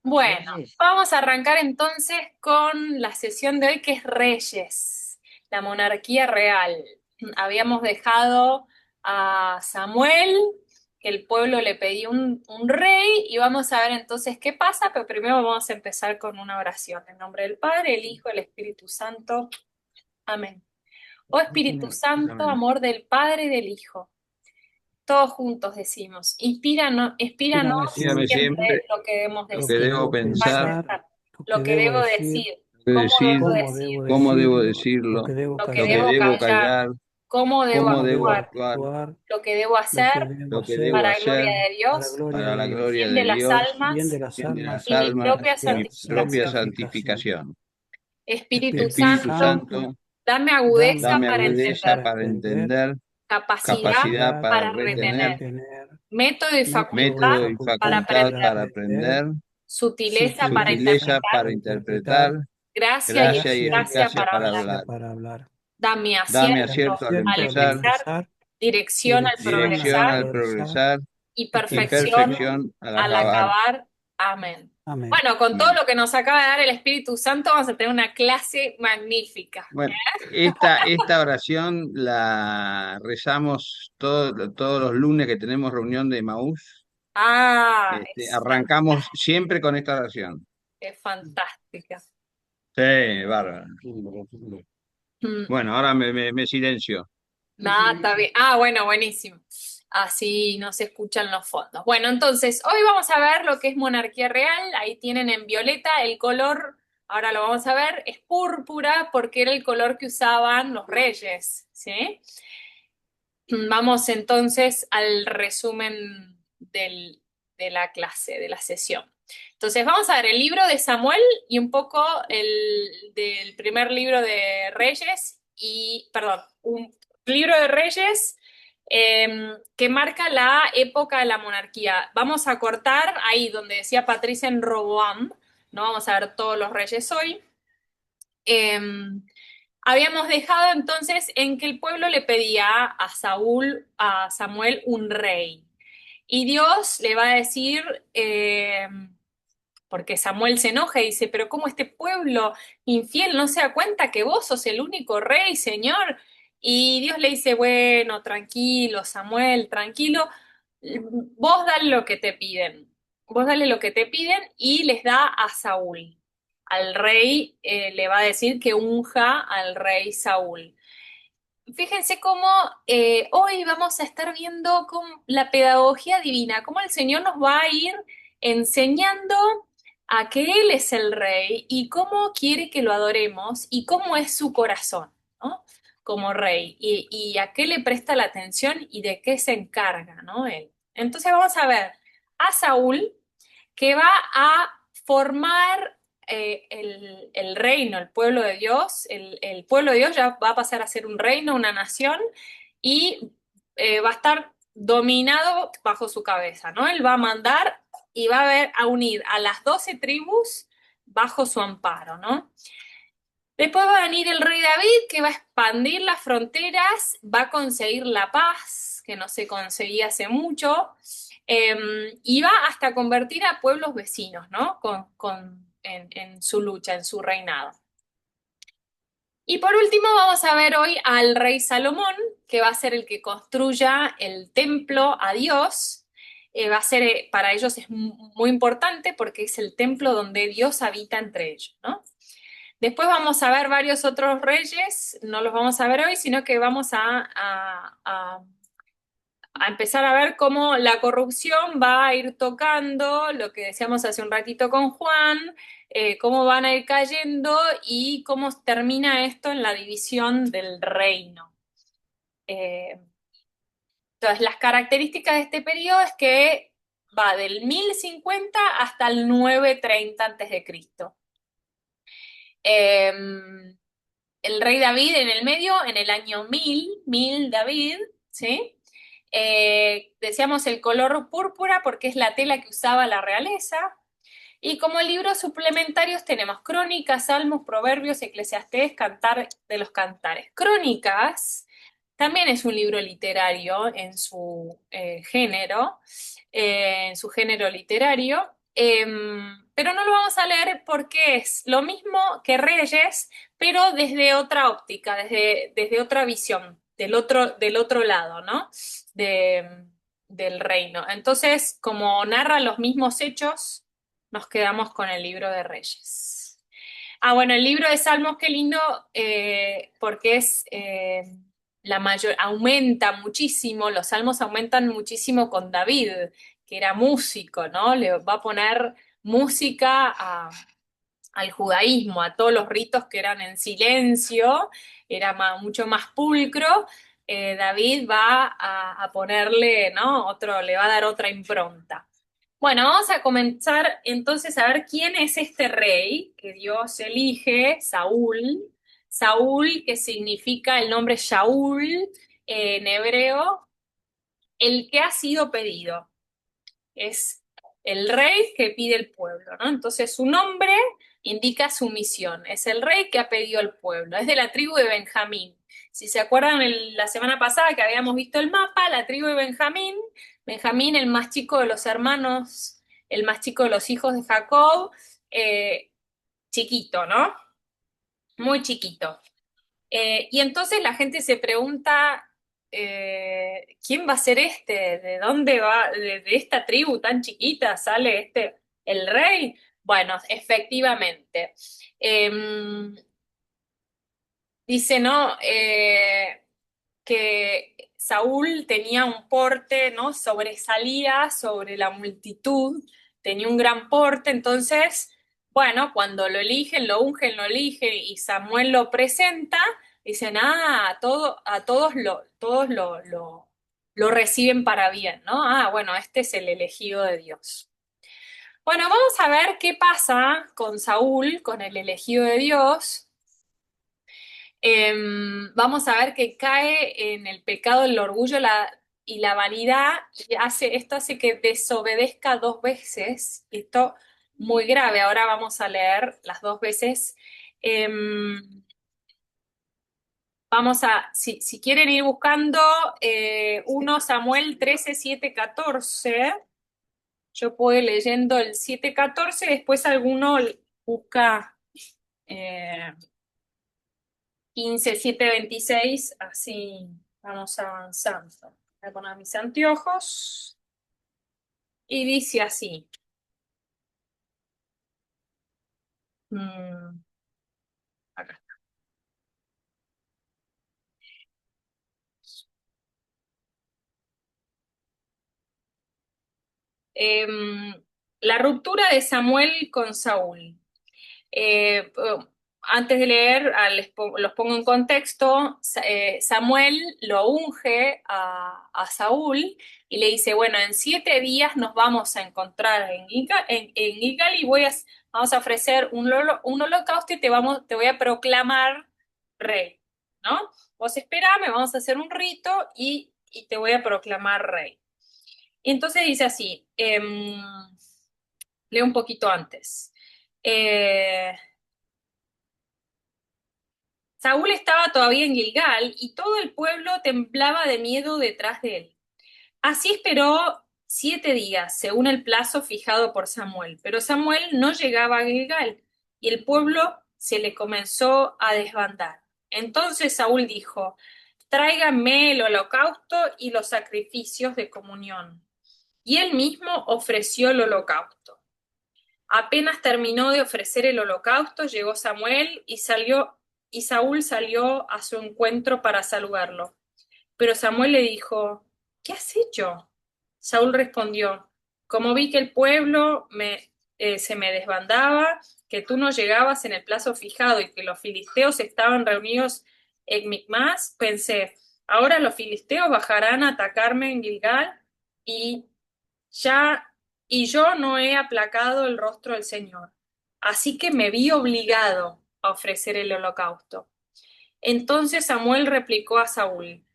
Bueno, vamos a arrancar entonces con la sesión de hoy que es Reyes, la monarquía real. Habíamos dejado a Samuel, que el pueblo le pedía un rey, y vamos a ver entonces qué pasa, pero primero vamos a empezar con una oración. En nombre del Padre, el Hijo, el Espíritu Santo. Amén. Oh Espíritu Amén. Santo, Amén. amor del Padre y del Hijo. Todos juntos decimos, inspíranos Inspírame Dígame siempre siempre siempre lo que debemos lo lo que que decir. debo debo Para pensar, pensar, empezar, lo que lo que debo debo decir, decir, lo que cómo decir, debo cómo decir, debo cómo debo decirlo, lo decirlo, que debo lo que lo que callar, debo debo callar, callar, cómo debo cómo debo actuar, cómo debo actuar, actuar, lo que debo lo que hacer debo lo que debo hacer para gloria hacer de para Dios, gloria para de la Dios, gloria bien de de las Dios, bien de almas las bien de las almas y mi almas propia y y mi propia santificación. santificación. santificación. Espíritu Espíritu Espíritu Santo, Santo, Santo, dame dame agudeza dame para agudeza entender, para para entender, entender, capacidad capacidad capacidad para para para retener, retener, retener, método y método y facultad método y para facultad facultad para aprender, para aprender, aprender, sutileza para sutileza sutileza interpretar, para para interpretar, interpretar, gracia y gracia y gracia y eficacia eficacia para para hablar. eficacia hablar. para hablar. Dame Dame Dame acierto acierto al al acierto al empezar, empezar, empezar, dirección al dirección al dirección progresar al progresar progresar y y y perfección perfección. perfección al al acabar. acabar. Amén. Amén. Bueno, con todo Amén. lo que nos acaba de dar el Espíritu Santo, vamos a tener una clase magnífica. Bueno, esta oración la rezamos todos los lunes que tenemos reunión de Maús. Ah, Arrancamos siempre con esta oración. es fantástica. Sí, bárbaro. Mm, Bueno, ahora me silencio. nada, está bien. Ah, bueno, buenísimo. Así no se escuchan los fondos. Bueno, entonces, hoy vamos a ver lo que es monarquía real. Ahí tienen en violeta el color, ahora lo vamos a ver, es púrpura porque era el color que usaban los reyes, ¿sí? Vamos entonces al resumen de la clase, de la sesión. Entonces vamos a ver el libro de Samuel y un poco del primer libro de Reyes y, perdón, un libro de Reyes que marca la época de la monarquía. Vamos a cortar ahí donde decía Patricia en Roboam, no vamos a ver todos los reyes hoy. Habíamos dejado entonces en que el pueblo le pedía a Samuel, un rey. Y Dios le va a decir, porque Samuel se enoja y dice, pero ¿cómo este pueblo infiel no se da cuenta que vos sos el único rey, Señor? Y Dios le dice, bueno, tranquilo, Samuel, tranquilo, vos dale lo que te piden, vos dale lo que te piden y les da a Saúl. Al rey le va a decir que unja al rey Saúl. Fíjense cómo hoy vamos a estar viendo la pedagogía divina, cómo el Señor nos va a ir enseñando a que Él es el Rey y cómo quiere que lo adoremos y cómo es su corazón, ¿no? Como Rey y a qué le presta la atención y de qué se encarga, ¿no? Él. Entonces vamos a ver a Saúl que va a formar el reino, el pueblo de Dios. El pueblo de Dios ya va a pasar a ser un reino, una nación, y va a estar dominado bajo su cabeza, ¿no? Él va a mandar y va a unir a las 12 tribus bajo su amparo, ¿no? Después va a venir el rey David, que va a expandir las fronteras, va a conseguir la paz, que no se conseguía hace mucho, y va hasta convertir a pueblos vecinos, ¿no? En su lucha, en su reinado. Y por último vamos a ver hoy al rey Salomón, que va a ser el que construya el templo a Dios. Va a ser, para ellos es muy importante porque es el templo donde Dios habita entre ellos, ¿no? Después vamos a ver varios otros reyes, no los vamos a ver hoy, sino que vamos a empezar a ver cómo la corrupción va a ir tocando, lo que decíamos hace un ratito con Juan, cómo van a ir cayendo y cómo termina esto en la división del reino. Eh, entonces, las características de este periodo es que va del 1050 hasta el 930 a.C. El rey David en el medio, en el año 1000 David, ¿sí? Decíamos el color púrpura porque es la tela que usaba la realeza. Y como libros suplementarios tenemos Crónicas, Salmos, Proverbios, Eclesiastés, Cantar de los Cantares. Crónicas también es un libro literario en su género literario, pero no lo vamos a leer porque es lo mismo que Reyes, pero desde otra óptica, desde otra visión, del otro lado, ¿no? De, del reino. Entonces, como narra los mismos hechos, nos quedamos con el libro de Reyes. Ah, bueno, el libro de Salmos, qué lindo, porque es la mayor, aumenta muchísimo, los salmos aumentan muchísimo con David, que era músico, ¿no? Le va a poner música al judaísmo, a todos los ritos que eran en silencio, era mucho más pulcro. David va a ponerle, ¿no? Otro, le va a dar otra impronta. Bueno, vamos a comenzar entonces a ver quién es este rey que Dios elige, Saúl. Saúl, que significa el nombre Shaul en hebreo, el que ha sido pedido. Es el rey que pide el pueblo, ¿no? Entonces su nombre indica su misión. Es el rey que ha pedido el pueblo. Es de la tribu de Benjamín. Si se acuerdan la semana pasada que habíamos visto el mapa, la tribu de Benjamín, Benjamín, el más chico de los hermanos, el más chico de los hijos de Jacob, chiquito, ¿no? Muy chiquito. Y entonces la gente se pregunta, ¿quién va a ser este? ¿De dónde va? De esta tribu tan chiquita sale el rey? Bueno, efectivamente. Eh, dice, ¿no? Que Saúl tenía un porte, ¿no? Sobresalía sobre la multitud, tenía un gran porte, entonces, bueno, cuando lo eligen, lo ungen, lo eligen y Samuel lo presenta, dicen, ah, a lo reciben para bien, ¿no? Ah, bueno, este es el elegido de Dios. Bueno, vamos a ver qué pasa con Saúl, con el elegido de Dios. Vamos a ver que cae en el pecado el orgullo y la vanidad, y esto hace que desobedezca dos veces, y esto muy grave. Ahora vamos a leer las dos veces. Em, si quieren ir buscando 1 Samuel 13 7 14, yo puedo ir leyendo el 7 14, después alguno busca... eh, 15 7 26 así vamos avanzando. Voy a poner mis anteojos y dice así. Mm, acá. Em, la ruptura de Samuel con Saúl. Antes de leer, los pongo en contexto. Samuel lo unge a Saúl y le dice, bueno, en 7 días nos vamos a encontrar en Gilgal y vamos a ofrecer un holocausto y te voy a proclamar rey, ¿no? Vos esperame, vamos a hacer un rito y te voy a proclamar rey. Y entonces dice así, leo un poquito antes. Eh, Saúl estaba todavía en Gilgal y todo el pueblo temblaba de miedo detrás de él. Así esperó 7 días, según el plazo fijado por Samuel, pero Samuel no llegaba a Gilgal y el pueblo se le comenzó a desbandar. Entonces Saúl dijo, tráiganme el holocausto y los sacrificios de comunión. Y él mismo ofreció el holocausto. Apenas terminó de ofrecer el holocausto, llegó Samuel y Saúl salió a su encuentro para saludarlo. Pero Samuel le dijo, ¿qué has hecho? Saúl respondió, como vi que el pueblo se me desbandaba, que tú no llegabas en el plazo fijado y que los filisteos estaban reunidos en Micmas, pensé, ahora los filisteos bajarán a atacarme en Gilgal y ya, y yo no he aplacado el rostro del Señor. Así que me vi obligado a ofrecer el holocausto. Entonces Samuel replicó a Saúl,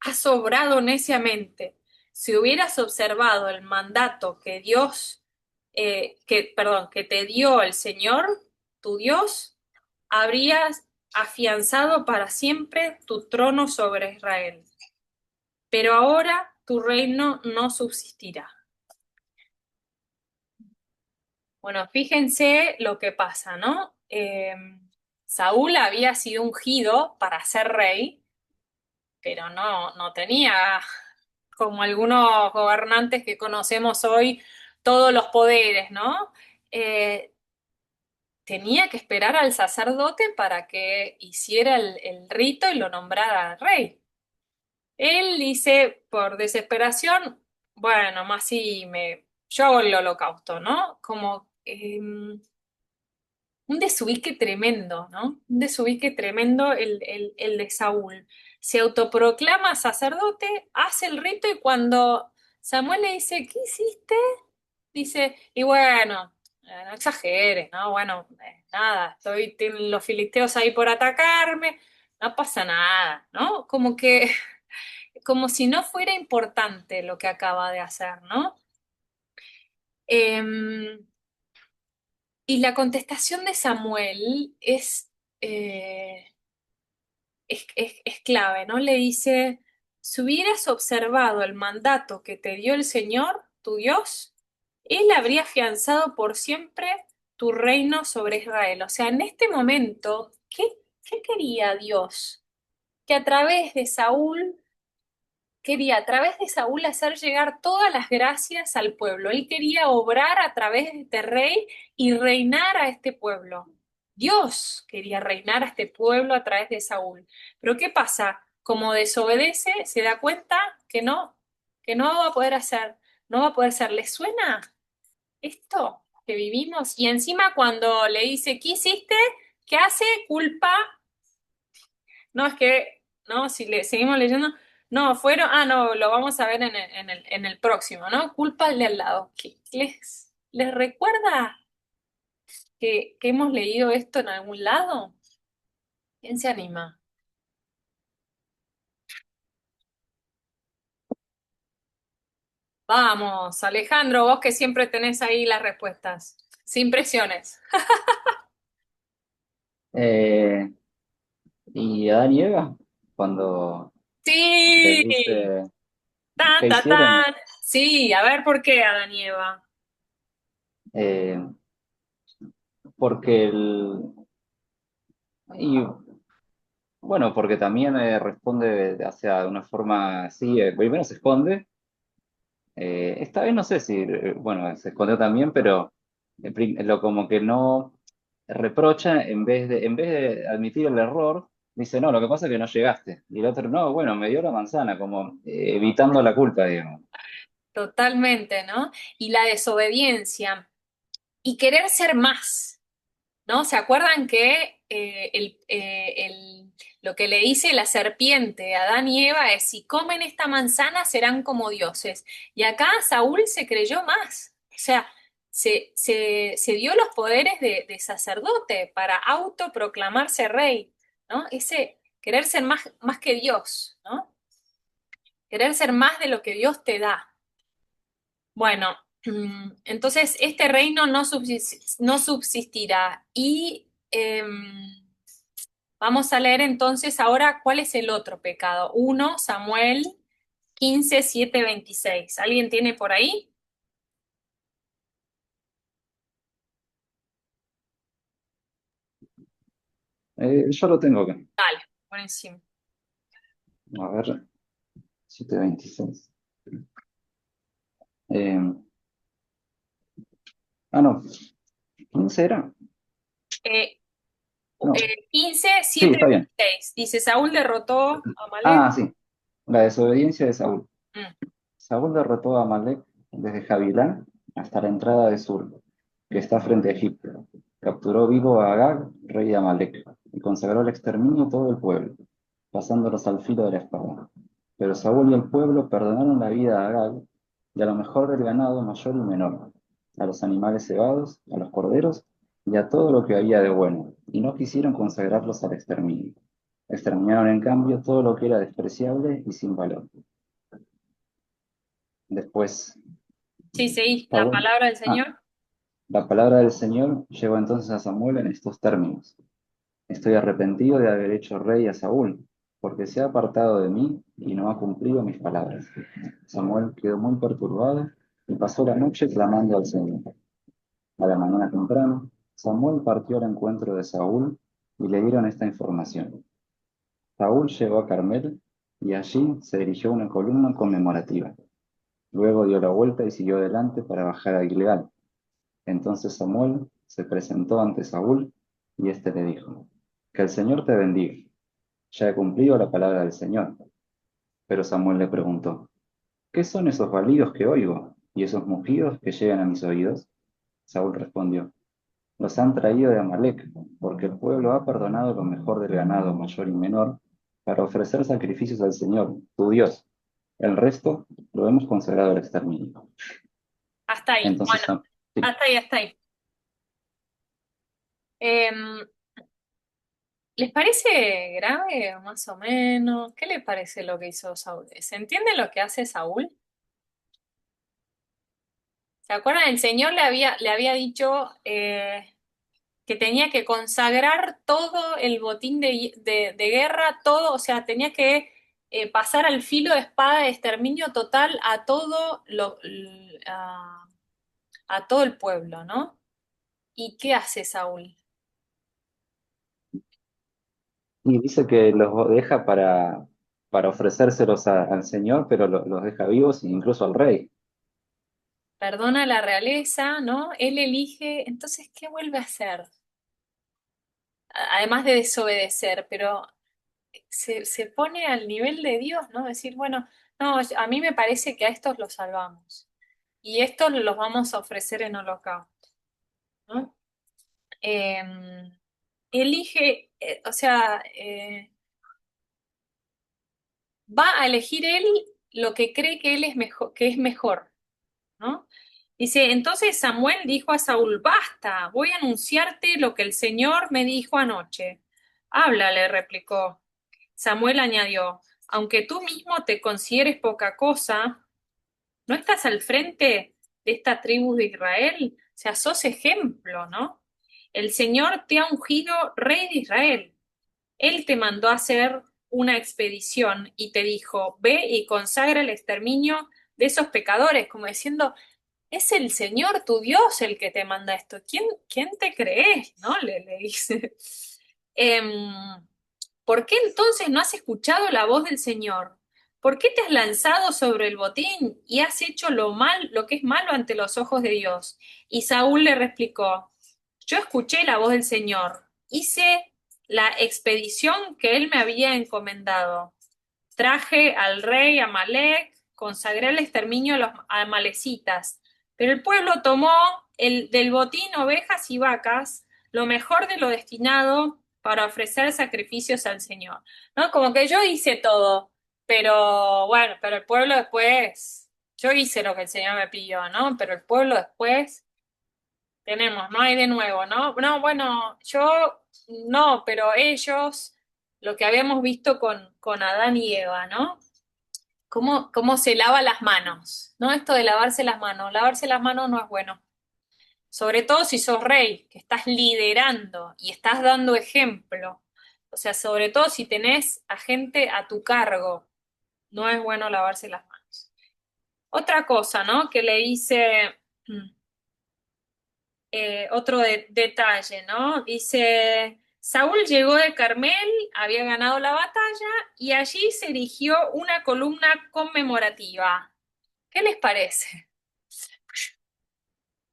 has obrado neciamente. Si hubieras observado el mandato que te dio el Señor, tu Dios, habrías afianzado para siempre tu trono sobre Israel. Pero ahora tu reino no subsistirá. Bueno, fíjense lo que pasa, ¿no? Saúl había sido ungido para ser rey, pero no tenía, como algunos gobernantes que conocemos hoy, todos los poderes, ¿no? Eh, Tenía que esperar al sacerdote para que hiciera el rito y lo nombrara rey. Él dice, por desesperación, bueno, más si yo hago el holocausto, ¿no? Como un desubique tremendo, ¿no? Un desubique tremendo el de Saúl. Se autoproclama sacerdote, hace el rito y cuando Samuel le dice, ¿qué hiciste? Dice, y bueno, no exageres, ¿no? Bueno, nada, tienen los filisteos ahí por atacarme, no pasa nada, ¿no? Como que, como si no fuera importante lo que acaba de hacer, ¿no? Em, y la contestación de Samuel eh, es clave, ¿no? Le dice, si hubieras observado el mandato que te dio el Señor, tu Dios, Él habría afianzado por siempre tu reino sobre Israel. O sea, en este momento, ¿qué quería Dios? Que a través de Saúl quería a través de Saúl hacer llegar todas las gracias al pueblo. Él quería obrar a través de este rey y reinar a este pueblo. Dios quería reinar a este pueblo a través de Saúl. Pero ¿qué pasa? Como desobedece, se da cuenta que no va a poder hacer, no va a poder ser. ¿Le suena esto que vivimos? Y encima cuando le dice, ¿qué hiciste? ¿Qué hace? Culpa. No, es que, no, si le seguimos leyendo, no, fueron, no, lo vamos a ver en el próximo, ¿no? Culpa al de al lado. ¿Les recuerda que hemos leído esto en algún lado? ¿Quién se anima? Vamos, Alejandro, vos que siempre tenés ahí las respuestas. Sin presiones. Eh, y Adán y Eva, cuando les Sí, dice, tan, ¿qué tan, hicieron? tan. Sí, a ver por qué Adán y Eva. Eh, porque y bueno, porque también responde hacia una forma así, primero se esconde, esta vez no sé si, bueno, se escondió también, pero lo como que no reprocha en vez de admitir el error, dice, no, lo que pasa es que no llegaste. Y el otro, no, bueno, me dio la manzana, como evitando la culpa, digamos. Totalmente, ¿no? Y la desobediencia y querer ser más. ¿No? ¿Se acuerdan que lo que le dice la serpiente a Adán y Eva es, si comen esta manzana serán como dioses? Y acá Saúl se creyó más, o sea, se dio los poderes de sacerdote para autoproclamarse rey, ¿no? Ese querer ser más que Dios, ¿no? Querer ser más de lo que Dios te da. Bueno, entonces este reino no subsistirá y vamos a leer entonces ahora cuál es el otro pecado. Uno, Samuel 15:7-26. ¿Alguien tiene por ahí? Yo lo tengo acá. Dale, buenísimo. A ver, 7:26. Eh, no, 15 era. Eh, No, quince sí, siete está bien. 26. Dice, Saúl derrotó a Amalek. Ah, sí, la desobediencia de Saúl. Mm, Saúl derrotó a Amalek desde Javilá hasta la entrada de Sur, que está frente a Egipto. Capturó vivo a Agag, rey de Amalek, y consagró el exterminio a todo el pueblo, pasándolos al filo de la espada. Pero Saúl y el pueblo perdonaron la vida a Agag y a lo mejor del ganado mayor y menor, a los animales cebados, a los corderos y a todo lo que había de bueno, y no quisieron consagrarlos al exterminio. Exterminaron en cambio todo lo que era despreciable y sin valor. Después, sí, sí, la Saúl, palabra del ah, Señor. la palabra del Señor llegó entonces a Samuel en estos términos. Estoy arrepentido de haber hecho rey a Saúl, porque se ha apartado de mí y no ha cumplido mis palabras. Samuel quedó muy perturbado y pasó la noche clamando al Señor. A la mañana temprano, Samuel partió al encuentro de Saúl y le dieron esta información. Saúl llegó a Carmel y allí se dirigió a una columna conmemorativa. Luego dio la vuelta y siguió adelante para bajar a Gilgal. Entonces Samuel se presentó ante Saúl y éste le dijo, que el Señor te bendiga. Ya he cumplido la palabra del Señor. Pero Samuel le preguntó, ¿qué son esos balidos que oigo y esos mugidos que llegan a mis oídos? Saúl respondió, los han traído de Amalec, porque el pueblo ha perdonado lo mejor del ganado mayor y menor para ofrecer sacrificios al Señor, tu Dios. El resto lo hemos consagrado al exterminio. Hasta ahí. Entonces, Bueno, sí, hasta ahí, hasta ahí. Em, ¿Les parece grave, más o menos? ¿Qué les parece lo que hizo Saúl? ¿Se entiende lo que hace Saúl? ¿Se acuerdan? El Señor le había dicho que tenía que consagrar todo el botín de guerra, todo, o sea, tenía que pasar al filo de espada de exterminio total a a todo el pueblo, ¿no? ¿Y qué hace Saúl? y dice que los deja para ofrecérselos al Señor, pero los deja vivos e incluso al rey. Perdona a la realeza, ¿no? Él elige, entonces, ¿qué vuelve a hacer? Además de desobedecer, pero se pone al nivel de Dios, ¿no? Decir, bueno, no, a mí me parece que a estos los salvamos y estos los vamos a ofrecer en holocausto, ¿no? Eh, Elige, o sea, va a elegir él lo que cree que él es mejor, que es mejor, ¿no? Dice, entonces Samuel dijo a Saúl, basta, voy a anunciarte lo que el Señor me dijo anoche. Habla, le replicó. Samuel añadió, aunque tú mismo te consideres poca cosa, ¿no estás al frente de esta tribu de Israel? O sea, sos ejemplo, ¿no? El Señor te ha ungido rey de Israel. Él te mandó a hacer una expedición y te dijo, ve y consagra el exterminio de esos pecadores, como diciendo, es el Señor tu Dios el que te manda esto. ¿Quién te crees? ¿No? Le dice. Em, ¿Por qué entonces no has escuchado la voz del Señor? ¿Por qué te has lanzado sobre el botín y has hecho lo que es malo ante los ojos de Dios? Y Saúl le replicó, yo escuché la voz del Señor, hice la expedición que él me había encomendado. Traje al rey Amalek, consagré el exterminio a los amalecitas, pero el pueblo tomó del botín ovejas y vacas, lo mejor de lo destinado para ofrecer sacrificios al Señor. ¿No? Como que yo hice todo, pero bueno, pero el pueblo después, yo hice lo que el Señor me pidió, ¿no? Pero el pueblo después tenemos, no hay de nuevo, ¿no? No, bueno, yo no, pero ellos, lo que habíamos visto con Adán y Eva, ¿no? Cómo se lava las manos, ¿no? Esto de lavarse las manos no es bueno. Sobre todo si sos rey, que estás liderando y estás dando ejemplo. O sea, sobre todo si tenés a gente a tu cargo, no es bueno lavarse las manos. Otra cosa, ¿no? Que le hice, otro detalle, ¿no? Dice, Saúl llegó de Carmel, había ganado la batalla y allí se erigió una columna conmemorativa. ¿Qué les parece?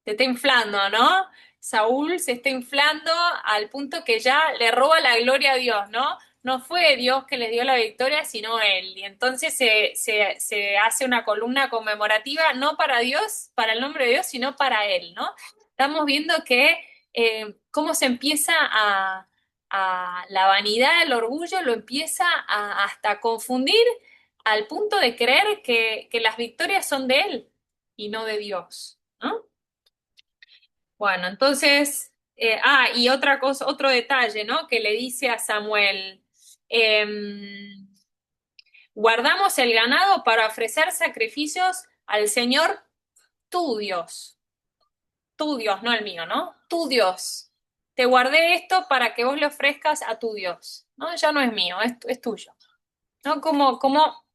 Se está inflando, ¿no? Saúl se está inflando al punto que ya le roba la gloria a Dios, ¿no? No fue Dios que les dio la victoria, sino él. Y entonces se hace una columna conmemorativa, no para Dios, para el nombre de Dios, sino para él, ¿no? Estamos viendo que cómo se empieza a la vanidad, el orgullo, lo empieza hasta confundir al punto de creer que las victorias son de él y no de Dios, ¿no? Bueno, entonces, y otra cosa, otro detalle, ¿no? Que le dice a Samuel, guardamos el ganado para ofrecer sacrificios al Señor tu Dios, no el mío, ¿no? Tu Dios. Te guardé esto para que vos le ofrezcas a tu Dios, ¿no? Ya no es mío, es tuyo, ¿no? Como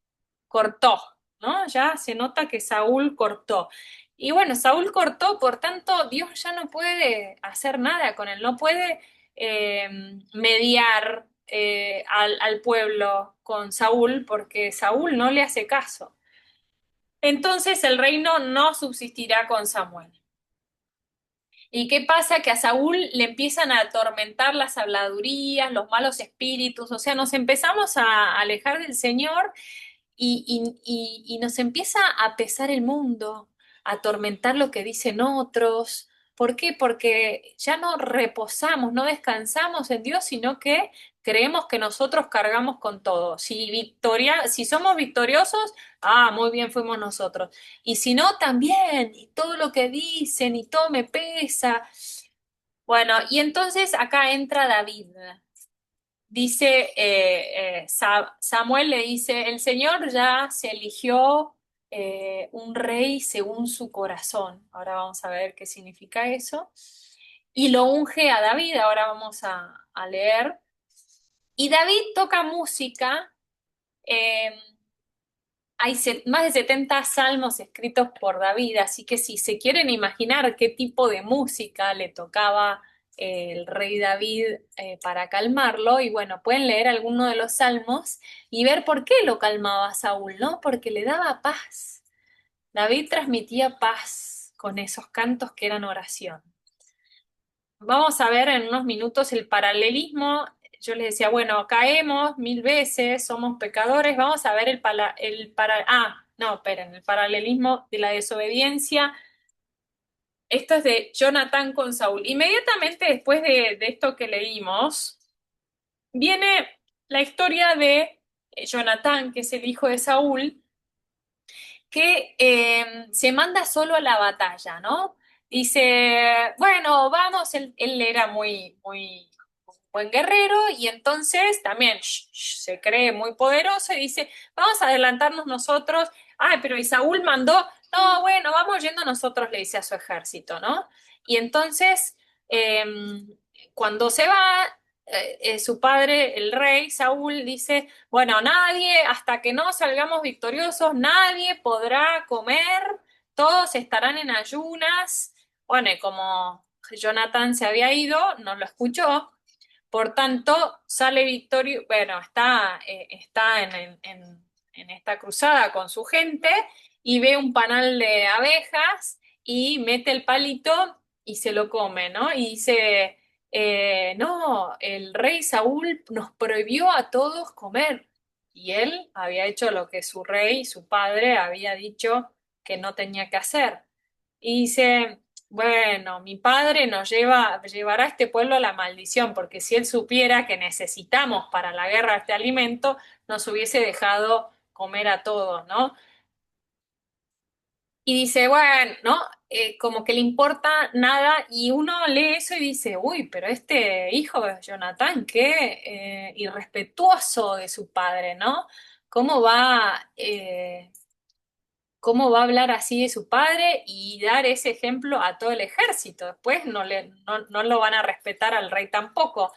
cortó, ¿no? Ya se nota que Saúl cortó. Y bueno, Saúl cortó, por tanto, Dios ya no puede hacer nada con él, no puede eh, mediar al pueblo con Saúl porque Saúl no le hace caso. Entonces el reino no subsistirá con Samuel. ¿Y qué pasa? Que a Saúl le empiezan a atormentar las habladurías, los malos espíritus, o sea, nos empezamos a alejar del Señor y nos empieza a pesar el mundo, a atormentar lo que dicen otros. ¿Por qué? Porque ya no reposamos, no descansamos en Dios, sino que creemos que nosotros cargamos con todo. Si somos victoriosos, muy bien fuimos nosotros. Y si no, también, y todo lo que dicen, y todo me pesa. Bueno, y entonces acá entra David. Dice, Samuel le dice, el Señor ya se eligió un rey según su corazón. Ahora vamos a ver qué significa eso. Y lo unge a David, ahora vamos a leer. Y David toca música. eh, Hay más de 70 salmos escritos por David, así que si se quieren imaginar qué tipo de música le tocaba el rey David para calmarlo, y bueno, pueden leer alguno de los salmos y ver por qué lo calmaba Saúl, ¿no? Porque le daba paz. David transmitía paz con esos cantos que eran oración. Vamos a ver en unos minutos el paralelismo. Yo les decía, bueno, caemos mil veces, somos pecadores. Vamos a ver no, esperen, el paralelismo de la desobediencia. Esto es de Jonatán con Saúl. Inmediatamente después de esto que leímos, viene la historia de Jonatán, que es el hijo de Saúl, que se manda solo a la batalla, ¿no? Dice, bueno, vamos, él era muy buen guerrero y entonces también se cree muy poderoso y dice, vamos a adelantarnos nosotros. Ay, pero y Saúl mandó, no, bueno, vamos yendo nosotros, le dice a su ejército, ¿no? Y entonces, eh, cuando se va, su padre, el rey Saúl, dice, bueno, nadie, hasta que no salgamos victoriosos, nadie podrá comer, todos estarán en ayunas. Bueno, y como Jonathan se había ido, no lo escuchó, por tanto, sale victorioso, bueno, está en esta cruzada con su gente y ve un panal de abejas y mete el palito y se lo come, ¿no? Y dice, no, el rey Saúl nos prohibió a todos comer. Y él había hecho lo que su rey, su padre, había dicho que no tenía que hacer. Y dice, bueno, mi padre llevará a este pueblo a la maldición, porque si él supiera que necesitamos para la guerra este alimento, nos hubiese dejado comer a todos, ¿no? Y dice, bueno, ¿no? Como que le importa nada, y uno lee eso y dice, uy, pero este hijo de Jonatán, qué irrespetuoso de su padre, ¿no? ¿Cómo va a hablar así de su padre y dar ese ejemplo a todo el ejército? Después no lo van a respetar al rey tampoco.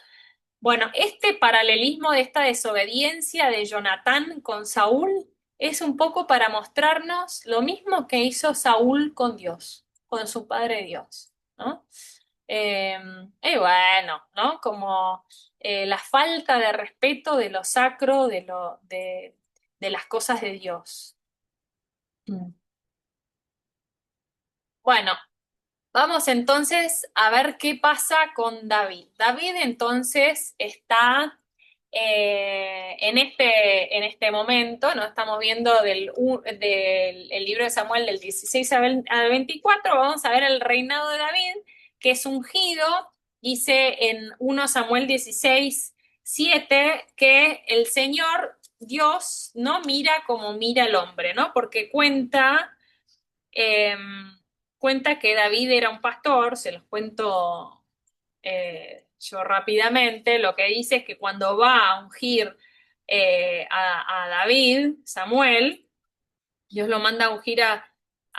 Bueno, este paralelismo de esta desobediencia de Jonatán con Saúl es un poco para mostrarnos lo mismo que hizo Saúl con Dios, con su padre Dios, ¿no? Eh, y bueno, ¿no? Como la falta de respeto de lo sacro, de las cosas de Dios. Mm. Bueno, vamos entonces a ver qué pasa con David. David entonces está en este momento, ¿no? Estamos viendo del el libro de Samuel del 16 al 24, vamos a ver el reinado de David, que es ungido, dice en 1 Samuel 16:7 que el Señor Dios no mira como mira el hombre, ¿no? Porque eh, cuenta que David era un pastor, se los cuento yo rápidamente. Lo que dice es que cuando va a ungir a David, Samuel, Dios lo manda a ungir a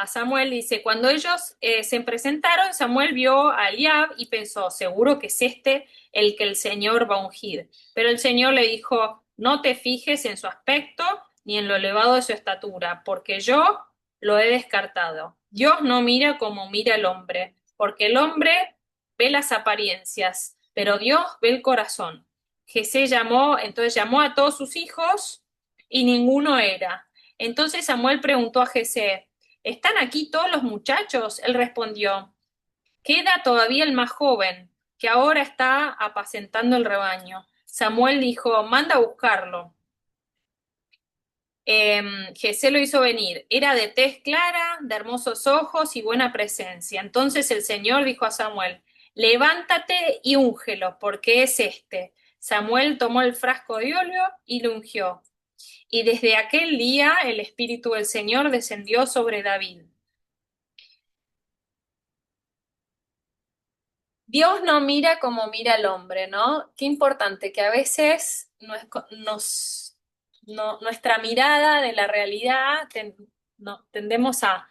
Samuel, dice, cuando ellos se presentaron, Samuel vio a Eliab y pensó, seguro que es este el que el Señor va a ungir. Pero el Señor le dijo, no te fijes en su aspecto ni en lo elevado de su estatura, porque yo lo he descartado. Dios no mira como mira el hombre, porque el hombre ve las apariencias, pero Dios ve el corazón. Jesé entonces llamó a todos sus hijos y ninguno era. Entonces Samuel preguntó a Jesé, ¿están aquí todos los muchachos? Él respondió, queda todavía el más joven, que ahora está apacentando el rebaño. Samuel dijo, manda a buscarlo. Jesé lo hizo venir. Era de tez clara, de hermosos ojos y buena presencia. Entonces el Señor dijo a Samuel, levántate y úngelo, porque es este. Samuel tomó el frasco de óleo y lo ungió. Y desde aquel día el Espíritu del Señor descendió sobre David. Dios no mira como mira el hombre, ¿no? Qué importante que a veces nuestra mirada de la realidad tendemos a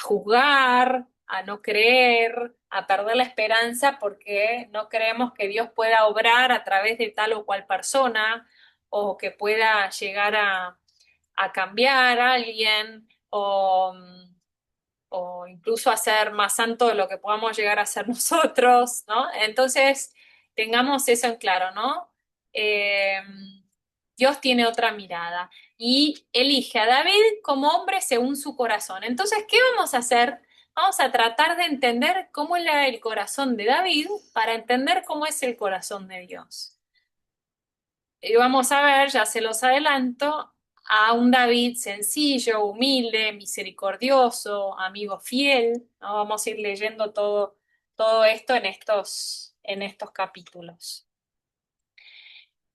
juzgar, a no creer, a perder la esperanza porque no creemos que Dios pueda obrar a través de tal o cual persona o que pueda llegar a cambiar a alguien o incluso hacer más santo de lo que podamos llegar a ser nosotros, ¿no? Entonces, tengamos eso en claro, ¿no? Eh, Dios tiene otra mirada y elige a David como hombre según su corazón. Entonces, ¿qué vamos a hacer? Vamos a tratar de entender cómo era el corazón de David para entender cómo es el corazón de Dios. Y vamos a ver, ya se los adelanto, a un David sencillo, humilde, misericordioso, amigo fiel, ¿no? Vamos a ir leyendo todo esto en estos capítulos.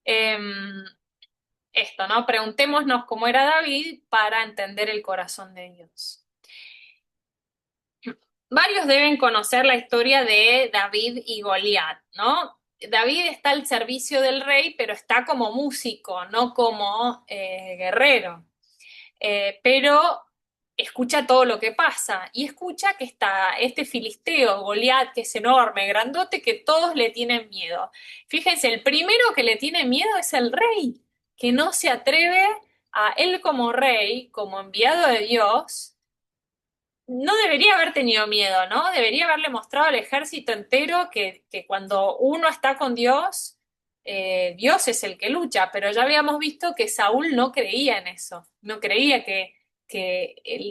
Em, Esto, ¿no? Preguntémonos cómo era David para entender el corazón de Dios. Varios deben conocer la historia de David y Goliat, ¿no? David está al servicio del rey, pero está como músico, no como guerrero. Pero escucha todo lo que pasa y escucha que está este filisteo, Goliat, que es enorme, grandote, que todos le tienen miedo. Fíjense, el primero que le tiene miedo es el rey, que no se atreve a él como rey, como enviado de Dios. No debería haber tenido miedo, ¿no? Debería haberle mostrado al ejército entero que cuando uno está con Dios, Dios es el que lucha, pero ya habíamos visto que Saúl no creía en eso, no creía que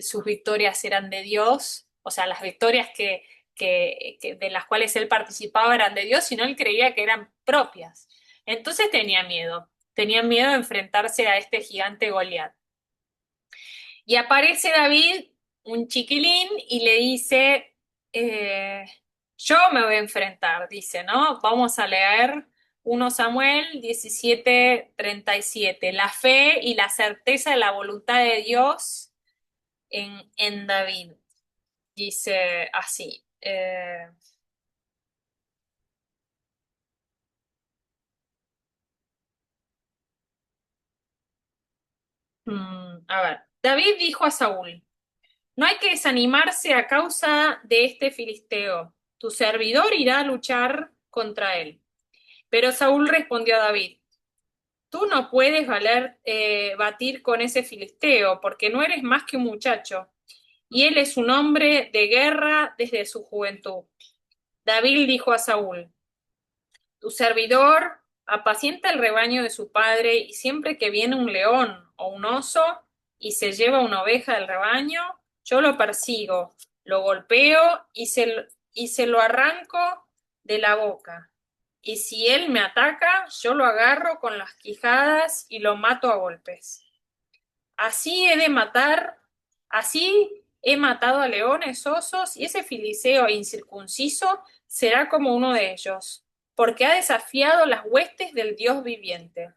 sus victorias eran de Dios, o sea, las victorias de las cuales él participaba eran de Dios, sino él creía que eran propias. Entonces tenía miedo de enfrentarse a este gigante Goliat. Y aparece David, un chiquilín, y le dice, eh, yo me voy a enfrentar, dice, ¿no? Vamos a leer 1 Samuel 17:37, la fe y la certeza de la voluntad de Dios en David. Dice así. A ver, David dijo a Saúl, no hay que desanimarse a causa de este filisteo. Tu servidor irá a luchar contra él. Pero Saúl respondió a David, tú no puedes batir con ese filisteo, porque no eres más que un muchacho, y él es un hombre de guerra desde su juventud. David dijo a Saúl, tu servidor apacienta el rebaño de su padre, y siempre que viene un león o un oso y se lleva una oveja del rebaño, yo lo persigo, lo golpeo y se lo arranco de la boca. Y si él me ataca, yo lo agarro con las quijadas y lo mato a golpes. Así he de matar, así he matado a leones, osos, y ese filiseo incircunciso será como uno de ellos, porque ha desafiado las huestes del Dios viviente.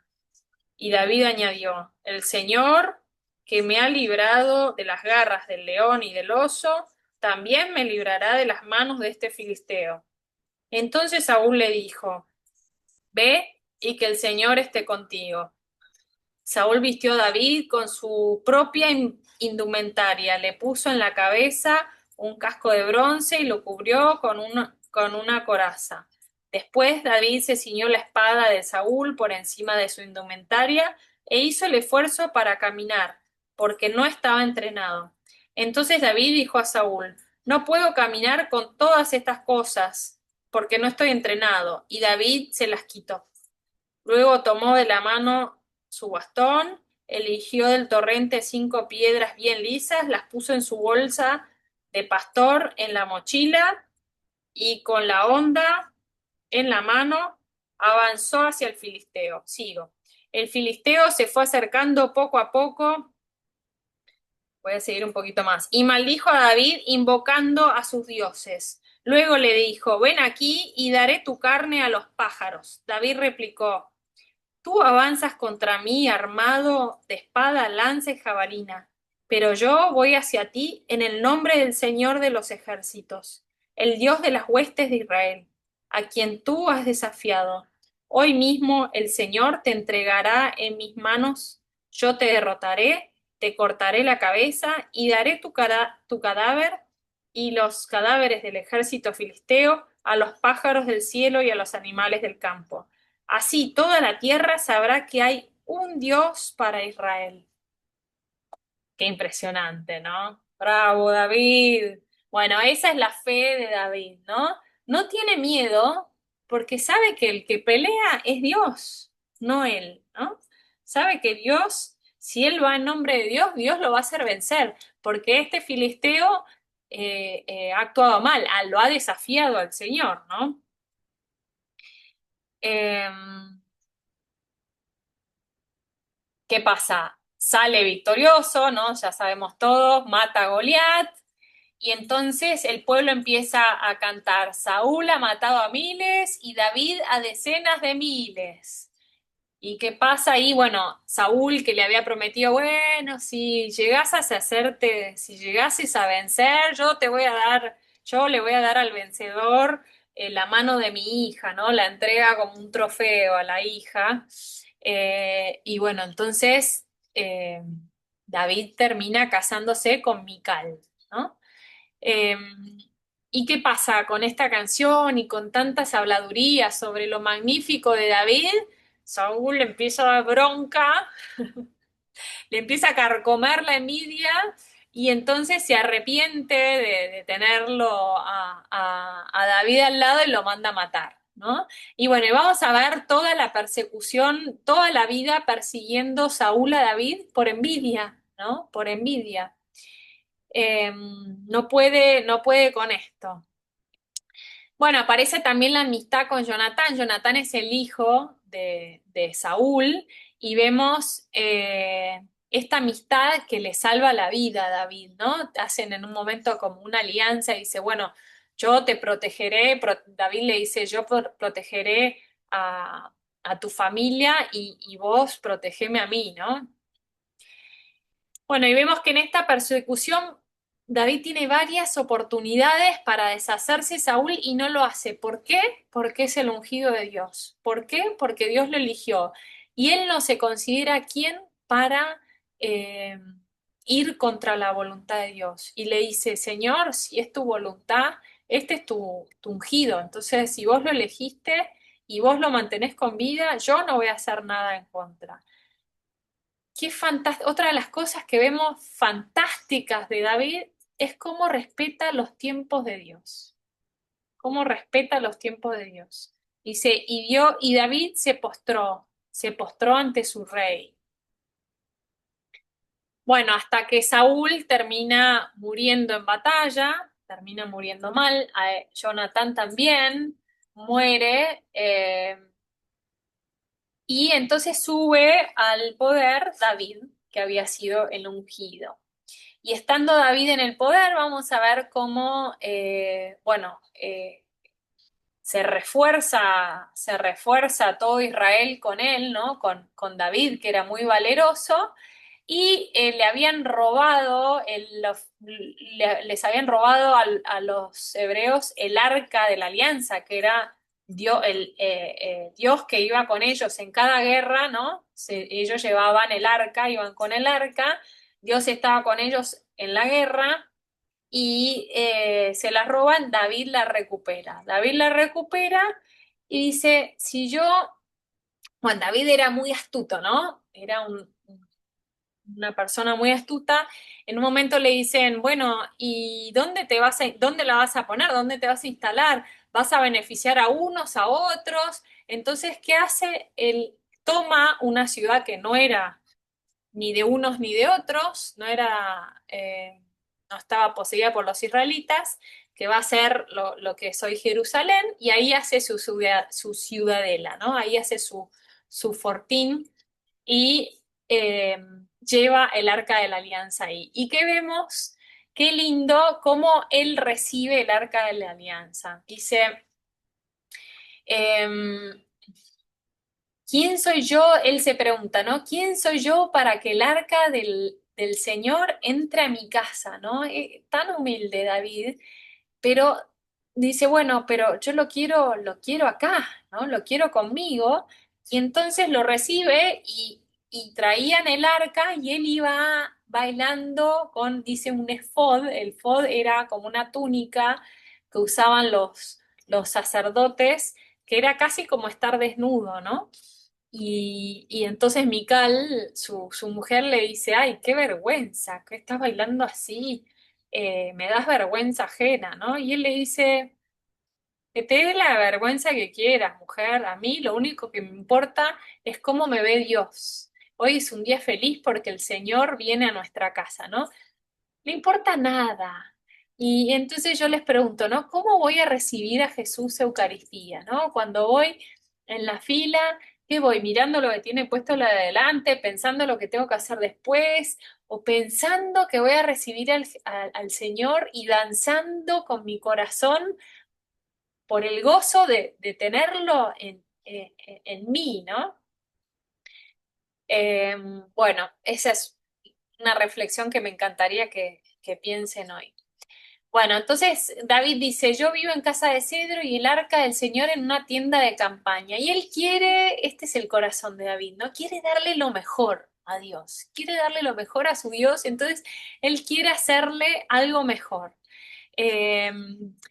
Y David añadió, el Señor, que me ha librado de las garras del león y del oso, también me librará de las manos de este filisteo. Entonces Saúl le dijo, ve y que el Señor esté contigo. Saúl vistió a David con su propia indumentaria, le puso en la cabeza un casco de bronce y lo cubrió con una coraza. Después David se ciñó la espada de Saúl por encima de su indumentaria e hizo el esfuerzo para caminar, porque no estaba entrenado. Entonces David dijo a Saúl, no puedo caminar con todas estas cosas porque no estoy entrenado. Y David se las quitó. Luego tomó de la mano su bastón, eligió del torrente 5 piedras bien lisas, las puso en su bolsa de pastor en la mochila y con la honda en la mano avanzó hacia el filisteo. Sigo. El filisteo se fue acercando poco a poco. Voy a seguir un poquito más. Y maldijo a David invocando a sus dioses. Luego le dijo, ven aquí y daré tu carne a los pájaros. David replicó, tú avanzas contra mí armado de espada, lanza y jabalina, pero yo voy hacia ti en el nombre del Señor de los ejércitos, el Dios de las huestes de Israel, a quien tú has desafiado. Hoy mismo el Señor te entregará en mis manos, yo te derrotaré, te cortaré la cabeza y daré tu cadáver y los cadáveres del ejército filisteo a los pájaros del cielo y a los animales del campo. Así toda la tierra sabrá que hay un Dios para Israel. Qué impresionante, ¿no? Bravo, David. Bueno, esa es la fe de David, ¿no? No tiene miedo porque sabe que el que pelea es Dios, no él, ¿no? Sabe que Dios, si él va en nombre de Dios, Dios lo va a hacer vencer, porque este filisteo ha actuado mal, lo ha desafiado al Señor, ¿no? Em, ¿Qué pasa? Sale victorioso, ¿no? Ya sabemos todos, mata a Goliat, y entonces el pueblo empieza a cantar, Saúl ha matado a miles y David a decenas de miles. ¿Y qué pasa ahí? Bueno, Saúl que le había prometido, bueno, si llegases a vencer, yo le voy a dar al vencedor la mano de mi hija, ¿no? La entrega como un trofeo a la hija. Y bueno, entonces eh, David termina casándose con Mical, ¿no? Eh, ¿Y qué pasa con esta canción y con tantas habladurías sobre lo magnífico de David? Saúl le empieza a dar bronca, le empieza a carcomer la envidia y entonces se arrepiente de tenerlo a David al lado y lo manda a matar, ¿no? Y bueno, y vamos a ver toda la persecución, toda la vida persiguiendo Saúl a David por envidia, ¿no? Por envidia. No puede con esto. Bueno, aparece también la amistad con Jonatán. Jonatán es el hijo de Saúl y vemos esta amistad que le salva la vida a David, ¿no? Hacen en un momento como una alianza y dice, bueno, yo te protegeré, David le dice, yo protegeré a tu familia y vos protegeme a mí, ¿no? Bueno, y vemos que en esta persecución David tiene varias oportunidades para deshacerse de Saúl y no lo hace. ¿Por qué? Porque es el ungido de Dios. ¿Por qué? Porque Dios lo eligió. Y él no se considera quien para eh, ir contra la voluntad de Dios. Y le dice, Señor, si es tu voluntad, este es tu ungido. Entonces, si vos lo elegiste y vos lo mantenés con vida, yo no voy a hacer nada en contra. Otra de las cosas que vemos fantásticas de David es cómo respeta los tiempos de Dios. Cómo respeta los tiempos de Dios. Dice, y David se postró ante su rey. Bueno, hasta que Saúl termina muriendo en batalla, termina muriendo mal, Jonatán también muere, y entonces sube al poder David, que había sido el ungido. Y estando David en el poder, vamos a ver cómo, se refuerza todo Israel con él, ¿no? Con David, que era muy valeroso, y le habían robado, les habían robado a los hebreos el arca de la alianza, que era Dios que iba con ellos en cada guerra, ¿no? Ellos llevaban el arca, iban con el arca, Dios estaba con ellos en la guerra y se la roban, David la recupera. David la recupera y dice, si yo, bueno, David era muy astuto, ¿no? Era un una persona muy astuta, en un momento le dicen, bueno, ¿y dónde la vas a poner? ¿Dónde te vas a instalar? ¿Vas a beneficiar a unos, a otros? Entonces, ¿qué hace? Él toma una ciudad que no era ni de unos ni de otros, no estaba poseída por los israelitas, que va a ser lo que es hoy Jerusalén, y ahí hace su ciudadela, ¿no? Ahí hace su fortín y lleva el arca de la alianza ahí. ¿Y qué vemos? Qué lindo cómo él recibe el arca de la alianza. Dice, em, ¿quién soy yo? Él se pregunta, ¿no? ¿Quién soy yo para que el arca del Señor entre a mi casa, ¿no? Tan humilde David, pero dice, bueno, pero yo lo quiero acá, ¿no? Lo quiero conmigo. Y entonces lo recibe y traían el arca y él iba bailando con, dice, un efod. El efod era como una túnica que usaban los sacerdotes, que era casi como estar desnudo, ¿no? Y entonces Mical, su mujer, le dice, ay, qué vergüenza, que estás bailando así, me das vergüenza ajena, ¿no? Y él le dice, que te dé la vergüenza que quieras, mujer, a mí lo único que me importa es cómo me ve Dios. Hoy es un día feliz porque el Señor viene a nuestra casa, ¿no? No importa nada. Y entonces yo les pregunto, ¿no? ¿Cómo voy a recibir a Jesús Eucaristía, ¿no? Cuando voy en la fila, ¿qué voy? Mirando lo que tiene puesto la de adelante, pensando lo que tengo que hacer después, o pensando que voy a recibir al Señor y danzando con mi corazón por el gozo de tenerlo en mí, ¿no? Bueno, esa es una reflexión que me encantaría que piensen hoy. Bueno, entonces David dice, yo vivo en casa de cedro y el arca del Señor en una tienda de campaña. Y él quiere, este es el corazón de David, ¿no? Quiere darle lo mejor a Dios, quiere darle lo mejor a su Dios, entonces él quiere hacerle algo mejor. Eh,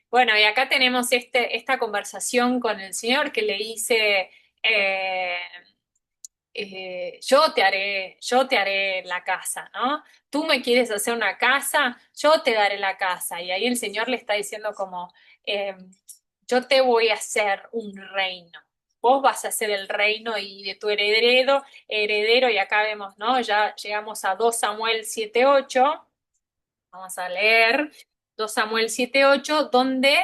bueno, y acá tenemos esta conversación con el Señor que le dice, eh, yo te haré la casa, ¿no? Tú me quieres hacer una casa, yo te daré la casa. Y ahí el Señor le está diciendo como, eh, yo te voy a hacer un reino. Vos vas a ser el reino y de tu heredero, y acá vemos, ¿no? Ya llegamos a 2 Samuel 7:8. Vamos a leer 2 Samuel 7:8, donde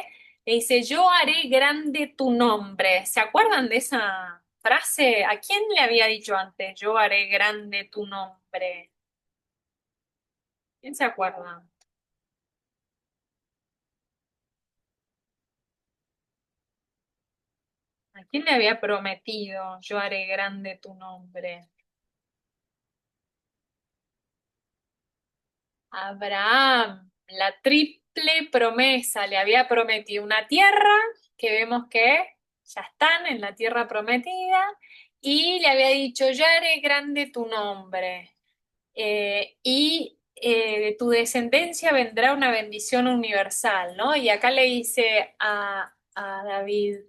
le dice, yo haré grande tu nombre. ¿Se acuerdan de esa frase? ¿A quién le había dicho antes, yo haré grande tu nombre? ¿Quién se acuerda? ¿A quién le había prometido, yo haré grande tu nombre? Abraham, la triple promesa, le había prometido una tierra, que vemos que ya están en la tierra prometida, y le había dicho, ya haré grande tu nombre, y de tu descendencia vendrá una bendición universal, ¿no? Y acá le dice a David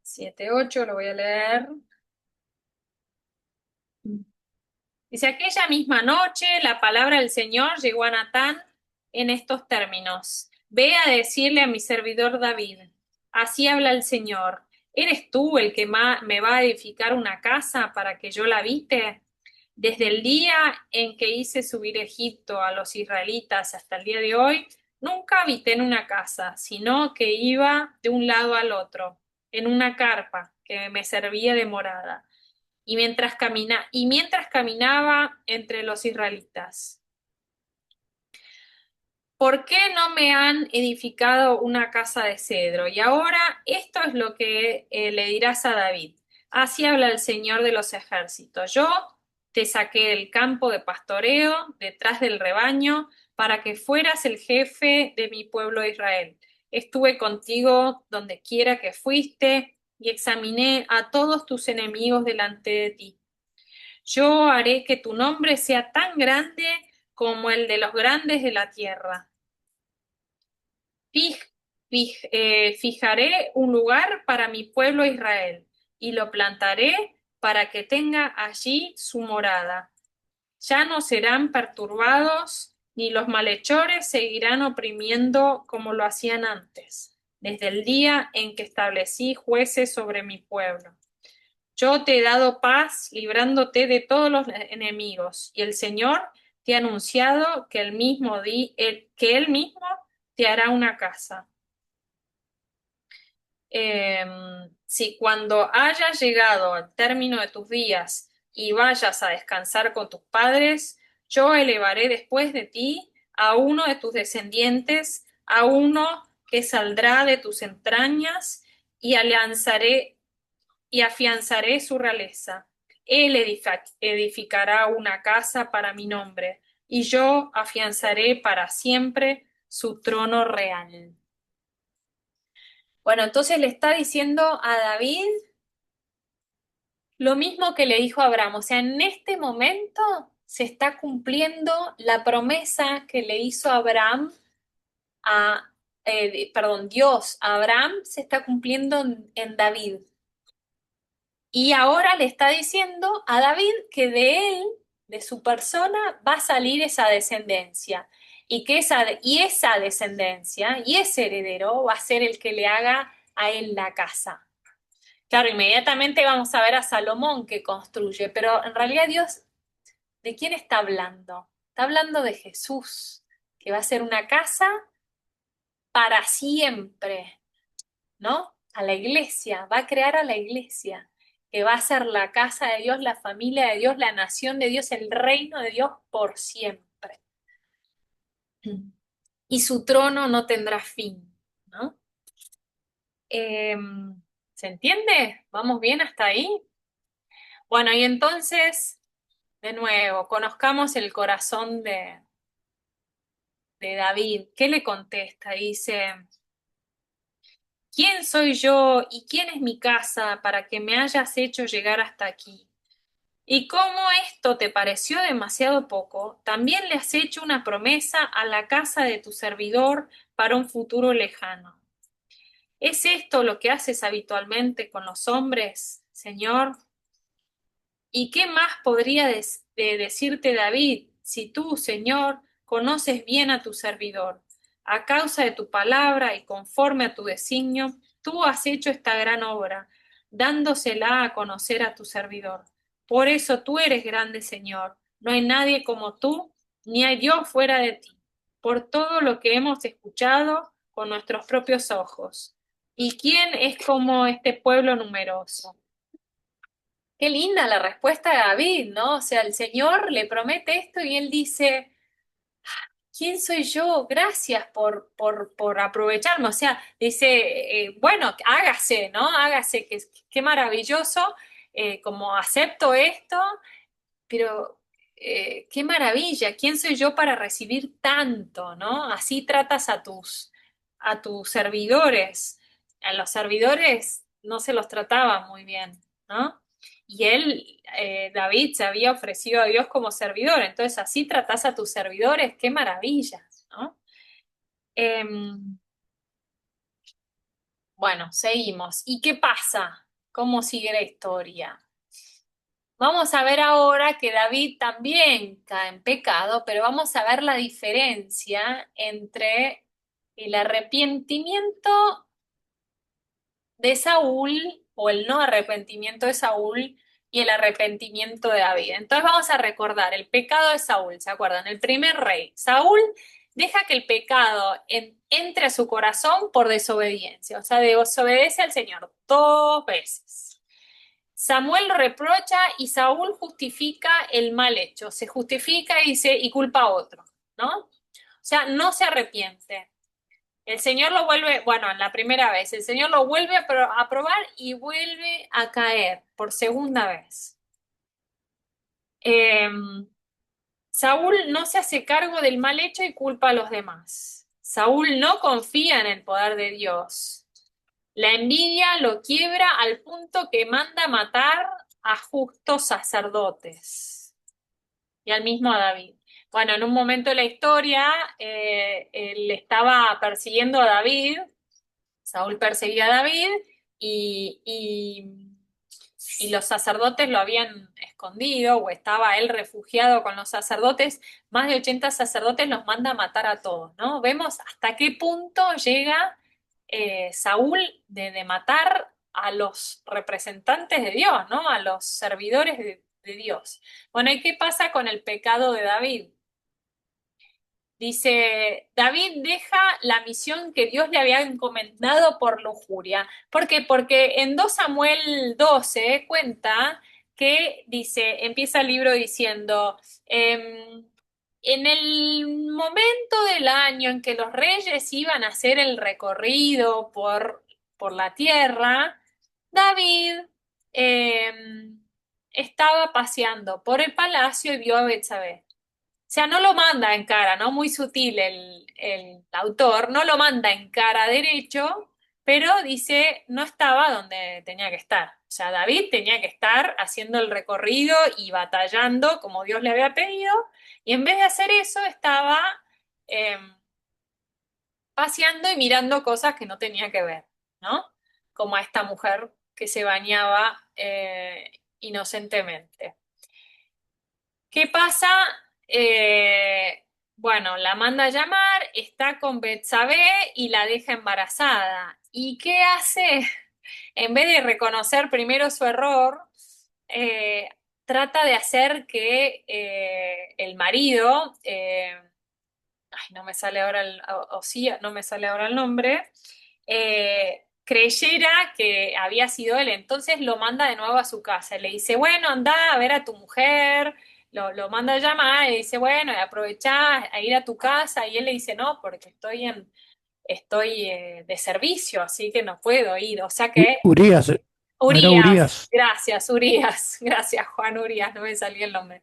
7:8, lo voy a leer. Dice, aquella misma noche la palabra del Señor llegó a Natán en estos términos. Ve a decirle a mi servidor David, así habla el Señor, ¿eres tú el que me va a edificar una casa para que yo la habite? Desde el día en que hice subir a Egipto a los israelitas hasta el día de hoy, nunca habité en una casa, sino que iba de un lado al otro, en una carpa que me servía de morada y mientras caminaba entre los israelitas. ¿Por qué no me han edificado una casa de cedro? Y ahora esto es lo que le dirás a David. Así habla el Señor de los ejércitos. Yo te saqué del campo de pastoreo, detrás del rebaño, para que fueras el jefe de mi pueblo Israel. Estuve contigo donde quiera que fuiste y examiné a todos tus enemigos delante de ti. Yo haré que tu nombre sea tan grande como el de los grandes de la tierra. Fij- Fijaré un lugar para mi pueblo Israel y lo plantaré para que tenga allí su morada. Ya no serán perturbados, ni los malhechores seguirán oprimiendo como lo hacían antes, desde el día en que establecí jueces sobre mi pueblo. Yo te he dado paz, librándote de todos los enemigos, y el Señor te ha anunciado que que él mismo te hará una casa. Eh, si cuando hayas llegado al término de tus días y vayas a descansar con tus padres, yo elevaré después de ti a uno de tus descendientes, a uno que saldrá de tus entrañas, y alianzaré y afianzaré su realeza. Él edificará una casa para mi nombre, y yo afianzaré para siempre su trono real. Bueno, entonces le está diciendo a David lo mismo que le dijo a Abraham. O sea, en este momento se está cumpliendo la promesa que le hizo Abraham a, perdón, Dios a Abraham se está cumpliendo en David. Y ahora le está diciendo a David que de él, de su persona, va a salir esa descendencia. Y esa descendencia y ese heredero va a ser el que le haga a él la casa. Claro, inmediatamente vamos a ver a Salomón que construye, pero en realidad Dios, ¿de quién está hablando? Está hablando de Jesús, que va a ser una casa para siempre, ¿no? A la iglesia, va a crear a la iglesia, que va a ser la casa de Dios, la familia de Dios, la nación de Dios, el reino de Dios por siempre. Y su trono no tendrá fin, ¿no? Eh, ¿Se entiende? ¿Vamos bien hasta ahí? Bueno, y entonces, de nuevo, conozcamos el corazón de David. ¿Qué le contesta? Dice, ¿quién soy yo y quién es mi casa para que me hayas hecho llegar hasta aquí? Y como esto te pareció demasiado poco, también le has hecho una promesa a la casa de tu servidor para un futuro lejano. ¿Es esto lo que haces habitualmente con los hombres, Señor? ¿Y qué más podría decirte David si tú, Señor, conoces bien a tu servidor? A causa de tu palabra y conforme a tu designio, tú has hecho esta gran obra, dándosela a conocer a tu servidor. Por eso tú eres grande, Señor. No hay nadie como tú, ni hay Dios fuera de ti. Por todo lo que hemos escuchado con nuestros propios ojos. ¿Y quién es como este pueblo numeroso? Qué linda la respuesta de David, ¿no? O sea, el Señor le promete esto y él dice, ¿quién soy yo? Gracias por aprovecharme. O sea, dice, bueno, hágase, ¿no? Hágase, qué maravilloso, como acepto esto, pero qué maravilla, ¿quién soy yo para recibir tanto, ¿no? Así tratas a tus servidores. A los servidores no se los trataba muy bien, ¿no? Y él, David, se había ofrecido a Dios como servidor, entonces así tratas a tus servidores, qué maravilla, ¿no? Em, bueno, seguimos. ¿Y qué pasa? ¿Cómo sigue la historia? Vamos a ver ahora que David también cae en pecado, pero vamos a ver la diferencia entre el arrepentimiento de Saúl o el no arrepentimiento de Saúl y el arrepentimiento de David. Entonces vamos a recordar el pecado de Saúl, ¿se acuerdan? El primer rey. Saúl deja que el pecado entre a su corazón por desobediencia, o sea, desobedece al Señor 2 veces. Samuel lo reprocha y Saúl justifica el mal hecho, se justifica y dice y culpa a otro, ¿no? O sea, no se arrepiente. El Señor lo vuelve, bueno, en la primera vez, el Señor lo vuelve a probar y vuelve a caer por segunda vez. Eh, Saúl no se hace cargo del mal hecho y culpa a los demás. Saúl no confía en el poder de Dios. La envidia lo quiebra al punto que manda matar a justos sacerdotes y al mismo a David. Bueno, en un momento de la historia, él estaba persiguiendo a David. Saúl perseguía a David y y los sacerdotes lo habían escondido o estaba él refugiado con los sacerdotes, más de 80 sacerdotes los manda a matar a todos, ¿no? Vemos hasta qué punto llega Saúl de matar a los representantes de Dios, ¿no? A los servidores de Dios. Bueno, ¿y qué pasa con el pecado de David? Dice, David deja la misión que Dios le había encomendado por lujuria. ¿Por qué? Porque en 2 Samuel 12 cuenta que dice, empieza el libro diciendo, en el momento del año en que los reyes iban a hacer el recorrido por la tierra, David estaba paseando por el palacio y vio a Betsabé. O sea, no lo manda en cara, ¿no? Muy sutil el autor, no lo manda en cara derecho, pero dice, no estaba donde tenía que estar. O sea, David tenía que estar haciendo el recorrido y batallando como Dios le había pedido, y en vez de hacer eso, estaba eh, paseando y mirando cosas que no tenía que ver, ¿no? Como a esta mujer que se bañaba inocentemente. ¿Qué pasa? Bueno, la manda a llamar, está con Betsabé y la deja embarazada. ¿Y qué hace? En vez de reconocer primero su error, eh, trata de hacer que el marido, ay, no me sale ahora no me sale ahora el nombre, creyera que había sido él. Entonces lo manda de nuevo a su casa. Le dice, bueno, anda a ver a tu mujer. Lo manda a llamar y dice, bueno, y aprovechá a ir a tu casa. Y él le dice, no, porque estoy de servicio, así que no puedo ir. O sea que Urias, no era Urias, Urias. gracias, Urias, gracias, Juan Urias, no me salía el nombre.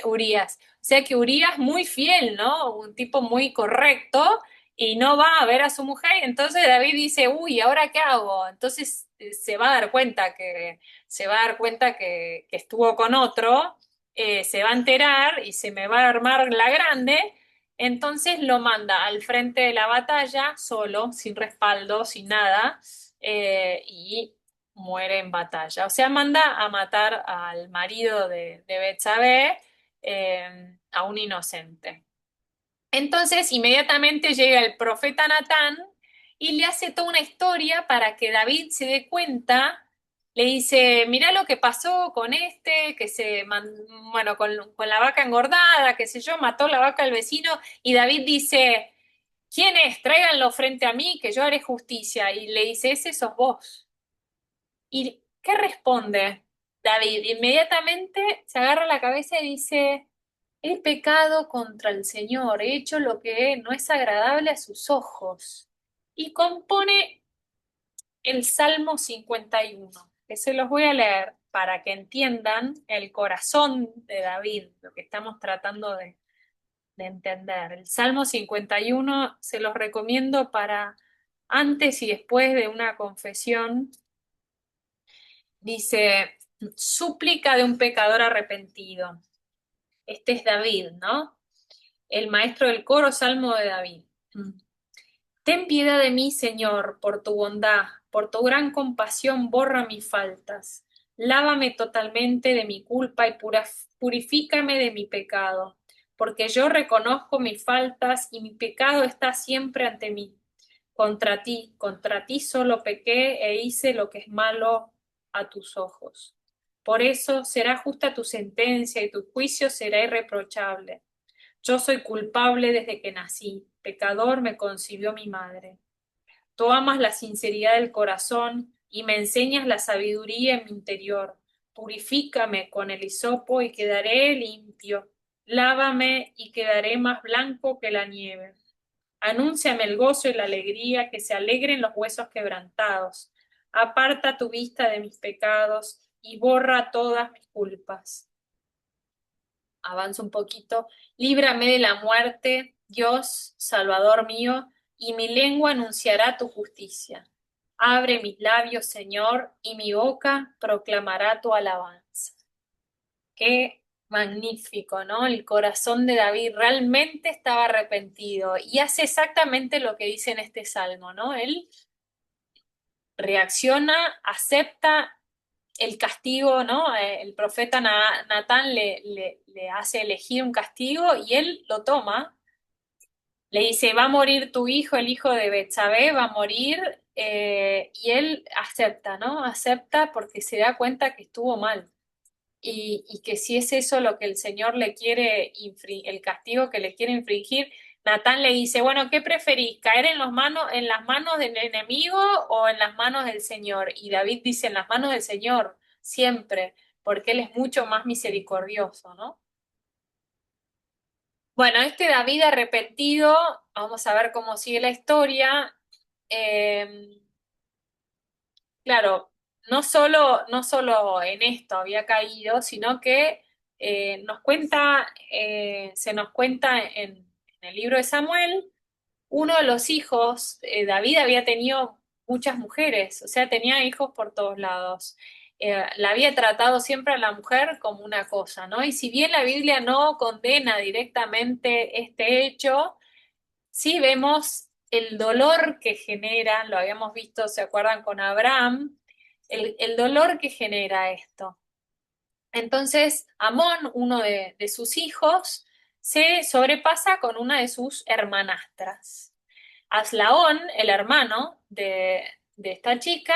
Urias, o sea que Urias muy fiel, ¿no? Un tipo muy correcto y no va a ver a su mujer. Y entonces David dice, uy, ¿ahora qué hago? Entonces se va a dar cuenta que estuvo con otro, se va a enterar y se me va a armar la grande. Entonces lo manda al frente de la batalla, solo, sin respaldo, sin nada, y muere en batalla. O sea, manda a matar al marido de Betsabé, a un inocente. Entonces, inmediatamente llega el profeta Natán y le hace toda una historia para que David se dé cuenta. Le dice, mirá lo que pasó con este, que bueno, con la vaca engordada, qué sé yo, mató la vaca del vecino, y David dice, ¿quién es? Tráiganlo frente a mí, que yo haré justicia. Y le dice, ese sos vos. ¿Y qué responde David? Inmediatamente se agarra la cabeza y dice, he pecado contra el Señor, he hecho lo que no es agradable a sus ojos. Y compone el Salmo 51, que se los voy a leer para que entiendan el corazón de David, lo que estamos tratando de entender. El Salmo 51 se los recomiendo para antes y después de una confesión. Dice, súplica de un pecador arrepentido. Este es David, ¿no? El maestro del coro, Salmo de David. Ten piedad de mí, Señor, por tu bondad, por tu gran compasión, borra mis faltas. Lávame totalmente de mi culpa y purifícame de mi pecado, porque yo reconozco mis faltas y mi pecado está siempre ante mí. Contra ti solo pequé e hice lo que es malo a tus ojos. Por eso será justa tu sentencia y tu juicio será irreprochable. Yo soy culpable desde que nací, pecador me concibió mi madre. Tú amas la sinceridad del corazón y me enseñas la sabiduría en mi interior. Purifícame con el hisopo y quedaré limpio. Lávame y quedaré más blanco que la nieve. Anúnciame el gozo y la alegría, que se alegren los huesos quebrantados. Aparta tu vista de mis pecados y borra todas mis culpas. Avanza un poquito. Líbrame de la muerte, Dios, Salvador mío, y mi lengua anunciará tu justicia. Abre mis labios, Señor, y mi boca proclamará tu alabanza. Qué magnífico, ¿no? El corazón de David realmente estaba arrepentido y hace exactamente lo que dice en este salmo, ¿no? Él reacciona, acepta el castigo, ¿no? El profeta Natán le hace elegir un castigo y él lo toma. Le dice, va a morir tu hijo, el hijo de Betsabé, va a morir, y él acepta, ¿no? Acepta porque se da cuenta que estuvo mal. Y que si es eso lo que el Señor le quiere, el castigo que le quiere infringir, Natán le dice, bueno, ¿qué preferís? ¿Caer en las manos del enemigo o en las manos del Señor? Y David dice, en las manos del Señor, siempre, porque Él es mucho más misericordioso, ¿no? Bueno, este David arrepentido, vamos a ver cómo sigue la historia. Eh, claro, no solo en esto había caído, sino que se nos cuenta en el libro de Samuel, uno de los hijos, David había tenido muchas mujeres, o sea, tenía hijos por todos lados. La había tratado siempre a la mujer como una cosa, ¿no? Y si bien la Biblia no condena directamente este hecho, sí vemos el dolor que genera, lo habíamos visto, ¿se acuerdan con Abraham? El dolor que genera esto. Entonces, Amón, uno de sus hijos, se sobrepasa con una de sus hermanastras. Aslaón, el hermano de esta chica,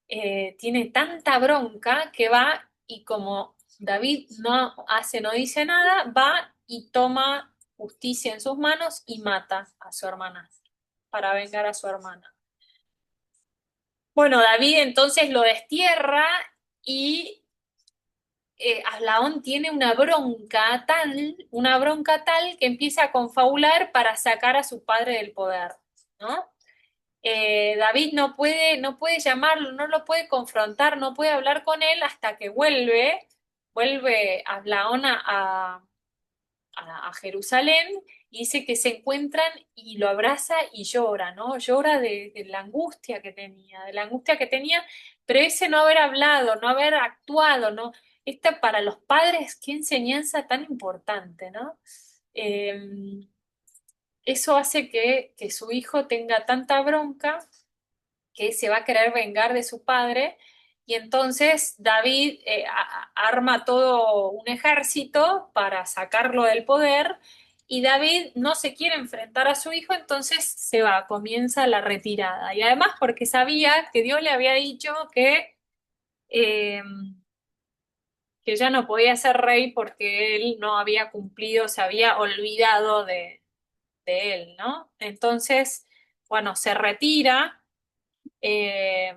tiene tanta bronca que va y como David no hace, no dice nada, va y toma justicia en sus manos y mata a su hermana para vengar a su hermana. Bueno, David entonces lo destierra y Aslaón tiene una bronca tal que empieza a confabular para sacar a su padre del poder, ¿no? David no puede llamarlo, no lo puede confrontar, no puede hablar con él hasta que vuelve Ablaón a Jerusalén y dice que se encuentran y lo abraza y llora, ¿no? Llora de la angustia que tenía, de la angustia que tenía, pero ese no haber hablado, no haber actuado, ¿no? Esta para los padres, qué enseñanza tan importante, ¿no? Eh, Eso hace que su hijo tenga tanta bronca que se va a querer vengar de su padre. Y entonces David arma todo un ejército para sacarlo del poder y David no se quiere enfrentar a su hijo, entonces se va, comienza la retirada. Y además porque sabía que Dios le había dicho eh, que ya no podía ser rey porque él no había cumplido, se había olvidado de él, ¿no? Entonces, bueno, se retira. eh,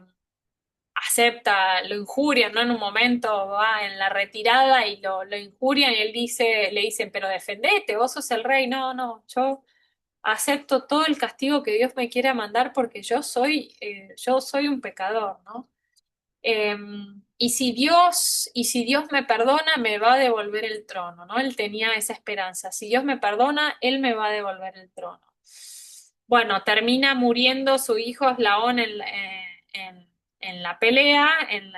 Acepta, lo injurian, ¿no? En un momento va en la retirada y lo injurian y él dice, le dicen, pero defendete, vos sos el rey. No, no, yo acepto todo el castigo que Dios me quiera mandar porque yo soy un pecador, ¿no? Eh, y si Dios me perdona, me va a devolver el trono, ¿no? Él tenía esa esperanza. Si Dios me perdona, Él me va a devolver el trono. Bueno, termina muriendo su hijo Eslaón en la pelea, en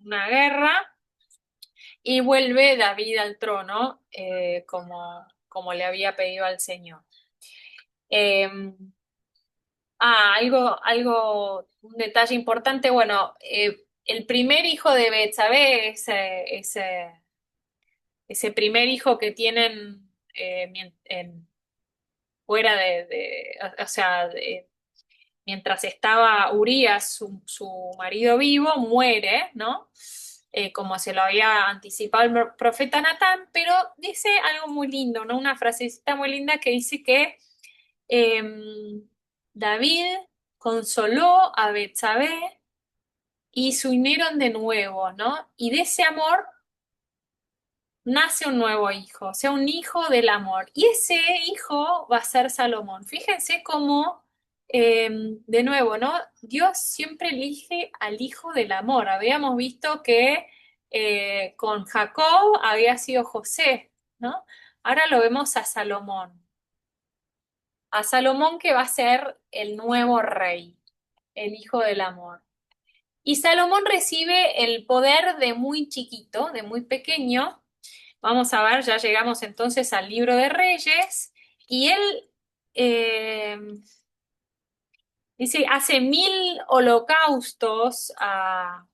una guerra, y vuelve David al trono, como le había pedido al Señor. Eh, un detalle importante, bueno, el primer hijo de Betsabé, ese primer hijo que tienen fuera o sea, mientras estaba Urías, su marido vivo, muere, ¿no? Como se lo había anticipado el profeta Natán, pero dice algo muy lindo, ¿no? Una frasecita muy linda que dice que David consoló a Betsabé y se unieron de nuevo, ¿no? Y de ese amor nace un nuevo hijo, o sea, un hijo del amor. Y ese hijo va a ser Salomón. Fíjense cómo, de nuevo, ¿no? Dios siempre elige al hijo del amor. Habíamos visto que con Jacob había sido José, ¿no? Ahora lo vemos a Salomón. A Salomón que va a ser el nuevo rey, el hijo del amor. Y Salomón recibe el poder de muy chiquito, de muy pequeño. Vamos a ver, ya llegamos entonces al libro de Reyes. Y él eh, dice, hace 1000 holocaustos a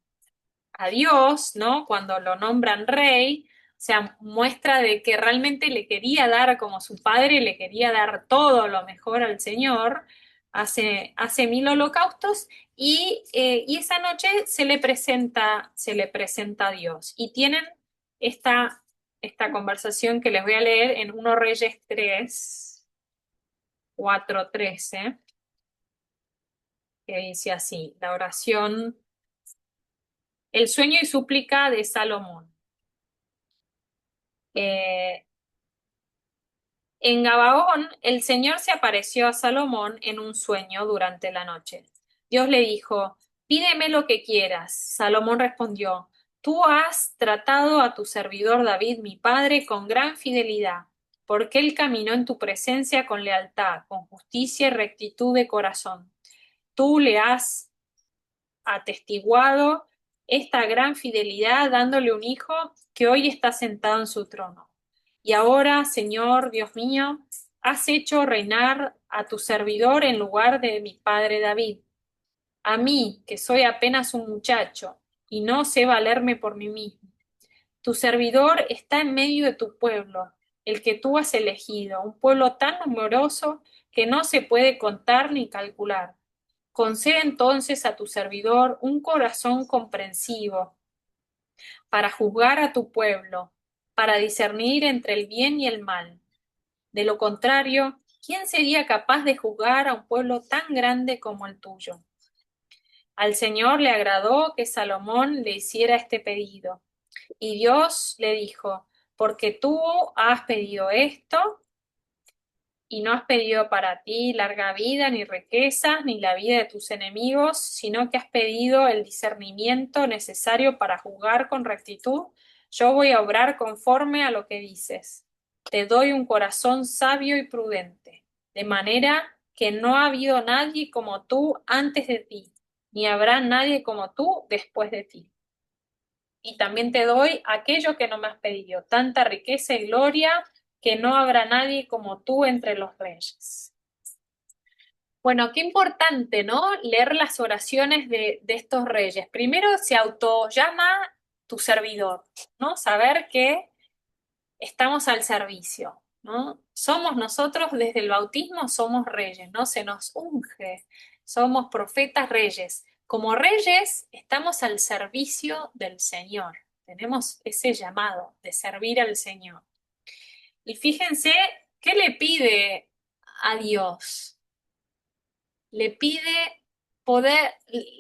a Dios, ¿no? Cuando lo nombran rey, o sea, muestra de que realmente le quería dar, como su padre, le quería dar todo lo mejor al Señor, hace 1000 holocaustos y esa noche se le presenta a Dios. Y tienen esta conversación que les voy a leer en 1 Reyes 3, 4, 13, que dice así, la oración, el sueño y súplica de Salomón. Eh, en Gabaón, el Señor se apareció a Salomón en un sueño durante la noche. Dios le dijo, pídeme lo que quieras. Salomón respondió, tú has tratado a tu servidor David, mi padre, con gran fidelidad, porque él caminó en tu presencia con lealtad, con justicia y rectitud de corazón. Tú le has atestiguado esta gran fidelidad dándole un hijo que hoy está sentado en su trono. Y ahora, Señor Dios mío, has hecho reinar a tu servidor en lugar de mi padre David. A mí, que soy apenas un muchacho y no sé valerme por mí mismo. Tu servidor está en medio de tu pueblo, el que tú has elegido, un pueblo tan numeroso que no se puede contar ni calcular. Concede entonces a tu servidor un corazón comprensivo para juzgar a tu pueblo, para discernir entre el bien y el mal. De lo contrario, ¿quién sería capaz de juzgar a un pueblo tan grande como el tuyo? Al Señor le agradó que Salomón le hiciera este pedido, y Dios le dijo, porque tú has pedido esto, y no has pedido para ti larga vida, ni riquezas, ni la vida de tus enemigos, sino que has pedido el discernimiento necesario para juzgar con rectitud, yo voy a obrar conforme a lo que dices. Te doy un corazón sabio y prudente, de manera que no ha habido nadie como tú antes de ti, ni habrá nadie como tú después de ti. Y también te doy aquello que no me has pedido, tanta riqueza y gloria que no habrá nadie como tú entre los reyes. Bueno, qué importante, ¿no? Leer las oraciones de estos reyes. Primero se autollama tu servidor, ¿no? Saber que estamos al servicio, ¿no? Somos nosotros desde el bautismo, somos reyes, ¿no? Se nos unge, somos profetas reyes. Como reyes estamos al servicio del Señor. Tenemos ese llamado de servir al Señor. Y fíjense, ¿qué le pide a Dios? Le pide poder,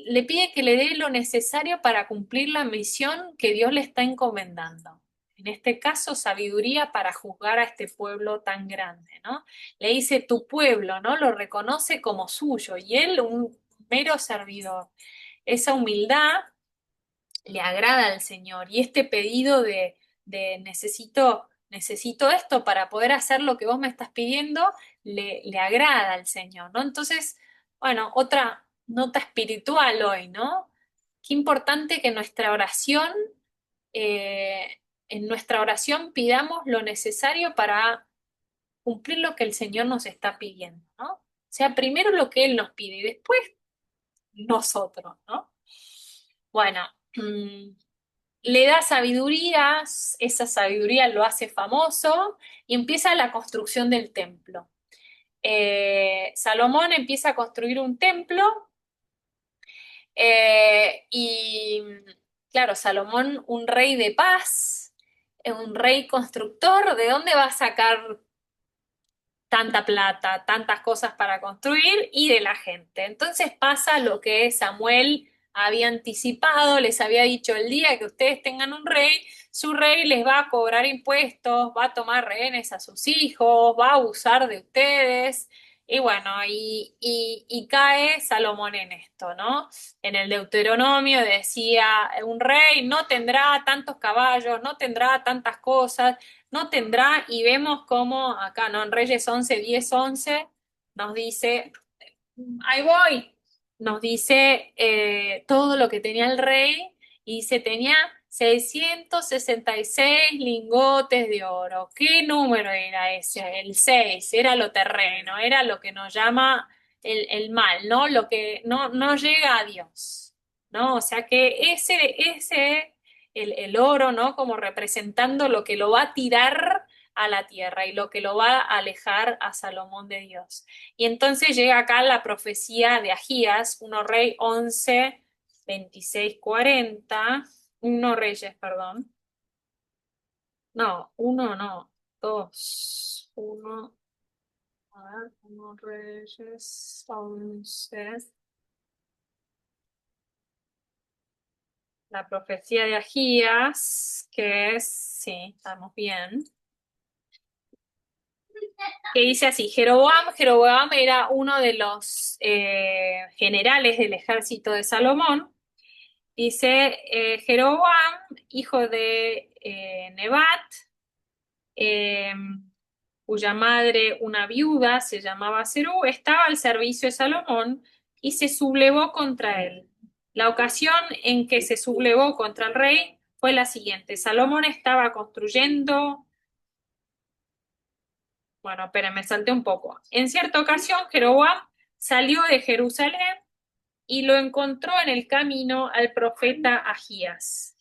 le pide que le dé lo necesario para cumplir la misión que Dios le está encomendando. En este caso, sabiduría para juzgar a este pueblo tan grande, ¿no? Le dice tu pueblo, ¿no? Lo reconoce como suyo y él un mero servidor. Esa humildad le agrada al Señor y este pedido de necesito esto para poder hacer lo que vos me estás pidiendo, le agrada al Señor, ¿no? Entonces, bueno, otra nota espiritual hoy, ¿no? Qué importante que en nuestra oración pidamos lo necesario para cumplir lo que el Señor nos está pidiendo, ¿no? O sea, primero lo que Él nos pide y después nosotros, ¿no? Bueno, le da sabiduría, esa sabiduría lo hace famoso y empieza la construcción del templo. Salomón empieza a construir un templo y, claro, Salomón, un rey de paz, un rey constructor, ¿de dónde va a sacar tanta plata, tantas cosas para construir y de la gente? Entonces pasa lo que Samuel había anticipado, les había dicho el día que ustedes tengan un rey, su rey les va a cobrar impuestos, va a tomar rehenes a sus hijos, va a abusar de ustedes. Y bueno, y cae Salomón en esto, ¿no? En el Deuteronomio decía, un rey no tendrá tantos caballos, no tendrá tantas cosas, no tendrá, y vemos cómo acá, ¿no? En Reyes 11:10-11 nos dice, ahí voy, nos dice todo lo que tenía el rey, y dice, tenía 666 lingotes de oro. ¿Qué número era ese? El 6 era lo terreno, era lo que nos llama el mal, ¿no? Lo que no llega a Dios. ¿no? O sea que el oro, ¿no? Como representando lo que lo va a tirar a la tierra y lo que lo va a alejar a Salomón de Dios. Y entonces llega acá la profecía de Agías, 1 Rey 11, 26, 40, 1 Reyes, perdón. No, uno no, dos, uno, a ver, 1 Reyes 11. La profecía de Agías, que es, sí, estamos bien, que dice así, Jeroboam era uno de los generales del ejército de Salomón. Dice, Jeroboam, hijo de Nebat, eh, cuya madre, una viuda, se llamaba Serú, estaba al servicio de Salomón y se sublevó contra él. La ocasión en que se sublevó contra el rey fue la siguiente. Salomón estaba construyendo, bueno, esperen, me salté un poco. En cierta ocasión, Jeroboam salió de Jerusalén y lo encontró en el camino al profeta Agías.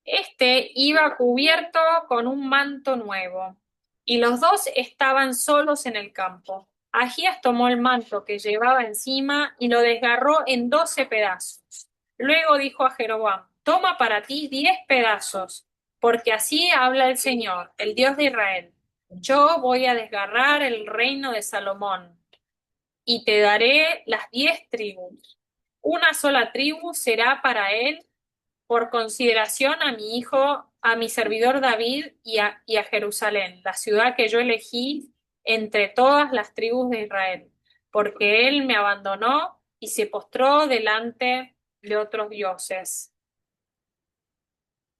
Este iba cubierto con un manto nuevo, y los dos estaban solos en el campo. Agías tomó el manto que llevaba encima y lo desgarró en 12 pedazos. Luego dijo a Jeroboam, toma para ti 10 pedazos, porque así habla el Señor, el Dios de Israel. Yo voy a desgarrar el reino de Salomón y te daré las 10 tribus. Una sola tribu será para él por consideración a mi hijo, a mi servidor David y a Jerusalén, la ciudad que yo elegí entre todas las tribus de Israel, porque él me abandonó y se postró delante de otros dioses.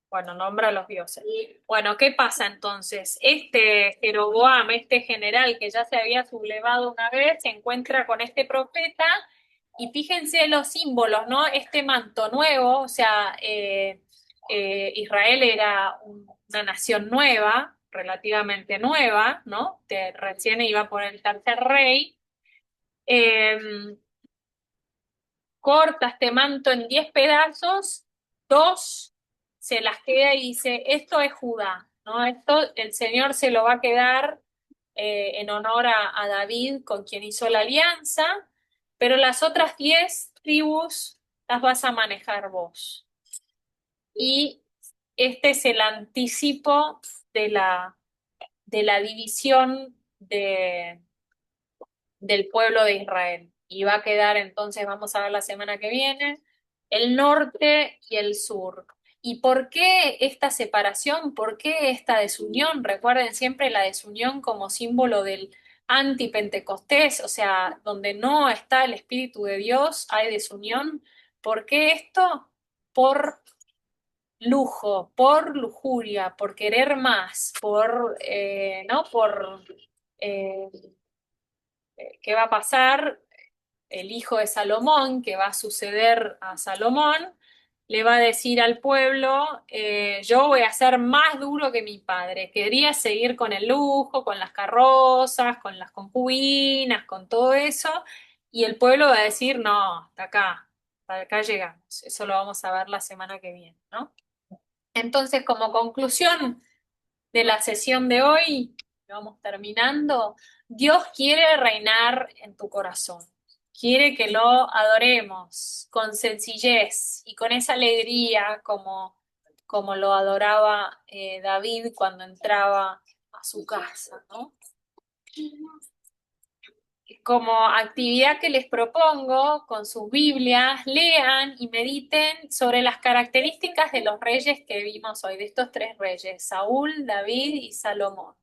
Bueno, nombra a los dioses. Bueno, ¿qué pasa entonces? Este Jeroboam, este general que ya se había sublevado una vez, se encuentra con este profeta y fíjense los símbolos, ¿no? Este manto nuevo, o sea, Israel era una nación nueva, relativamente nueva, ¿no? Recién iba por el tercer rey. Eh, Corta este manto en 10 pedazos, dos se las queda y dice, esto es Judá, ¿no? Esto el Señor se lo va a quedar en honor a David con quien hizo la alianza, pero las otras 10 tribus las vas a manejar vos. Y este es el anticipo de la división del pueblo de Israel. Y va a quedar entonces, vamos a ver la semana que viene, el norte y el sur. ¿Y por qué esta separación? ¿Por qué esta desunión? Recuerden siempre la desunión como símbolo del antipentecostés, o sea, donde no está el Espíritu de Dios, hay desunión. ¿Por qué esto? Por lujo, por lujuria, por querer más, ¿no? Eh, ¿Qué va a pasar? El hijo de Salomón, que va a suceder a Salomón, le va a decir al pueblo, yo voy a ser más duro que mi padre. Quería seguir con el lujo, con las carrozas, con las concubinas, con todo eso, y el pueblo va a decir, no, hasta acá llegamos. Eso lo vamos a ver la semana que viene, ¿no? Entonces, como conclusión de la sesión de hoy, vamos terminando, Dios quiere reinar en tu corazón, quiere que lo adoremos con sencillez y con esa alegría como lo adoraba David cuando entraba a su casa, ¿no? Como actividad que les propongo con sus Biblias, lean y mediten sobre las características de los reyes que vimos hoy, de estos tres reyes, Saúl, David y Salomón.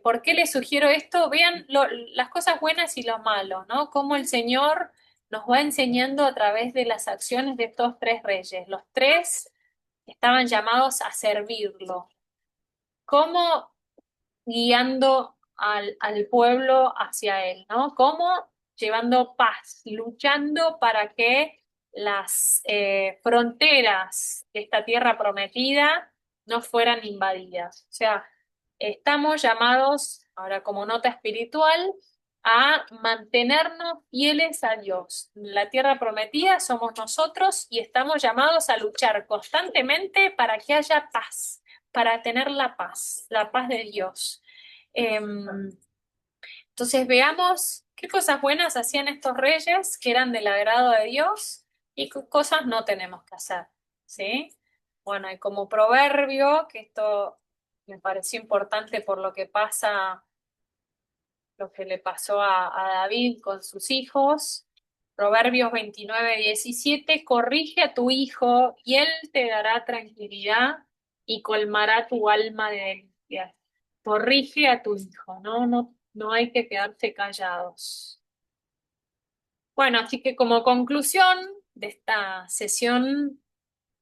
¿Por qué les sugiero esto? Vean las cosas buenas y lo malo, ¿no? Cómo el Señor nos va enseñando a través de las acciones de estos tres reyes. Los tres estaban llamados a servirlo. ¿Cómo guiando al pueblo hacia él, ¿no? ¿Cómo llevando paz, luchando para que las fronteras de esta tierra prometida no fueran invadidas? O sea, estamos llamados, ahora como nota espiritual, a mantenernos fieles a Dios. La tierra prometida somos nosotros y estamos llamados a luchar constantemente para que haya paz, para tener la paz de Dios. Entonces veamos qué cosas buenas hacían estos reyes que eran del agrado de Dios y qué cosas no tenemos que hacer, ¿sí? Bueno, y como proverbio, que esto me pareció importante por lo que pasa, lo que le pasó a David con sus hijos. Proverbios 29:17, corrige a tu hijo y él te dará tranquilidad y colmará tu alma de delicias. Corrige a tu hijo, no hay que quedarse callados. Bueno, así que como conclusión de esta sesión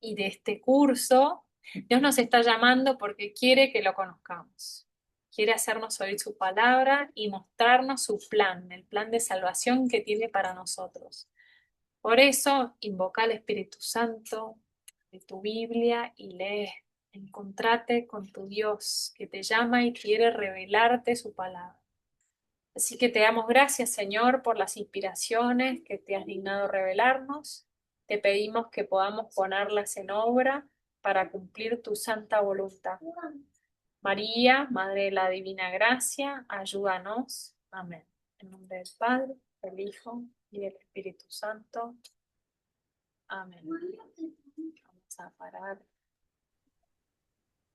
y de este curso, Dios nos está llamando porque quiere que lo conozcamos. Quiere hacernos oír su palabra y mostrarnos su plan, el plan de salvación que tiene para nosotros. Por eso, invoca al Espíritu Santo de tu Biblia y lee. Encontrate con tu Dios que te llama y quiere revelarte su palabra. Así que te damos gracias, Señor, por las inspiraciones que te has dignado revelarnos. Te pedimos que podamos ponerlas en obra para cumplir tu santa voluntad. María, Madre de la Divina Gracia, ayúdanos. Amén. En nombre del Padre, del Hijo y del Espíritu Santo. Amén. Vamos a parar.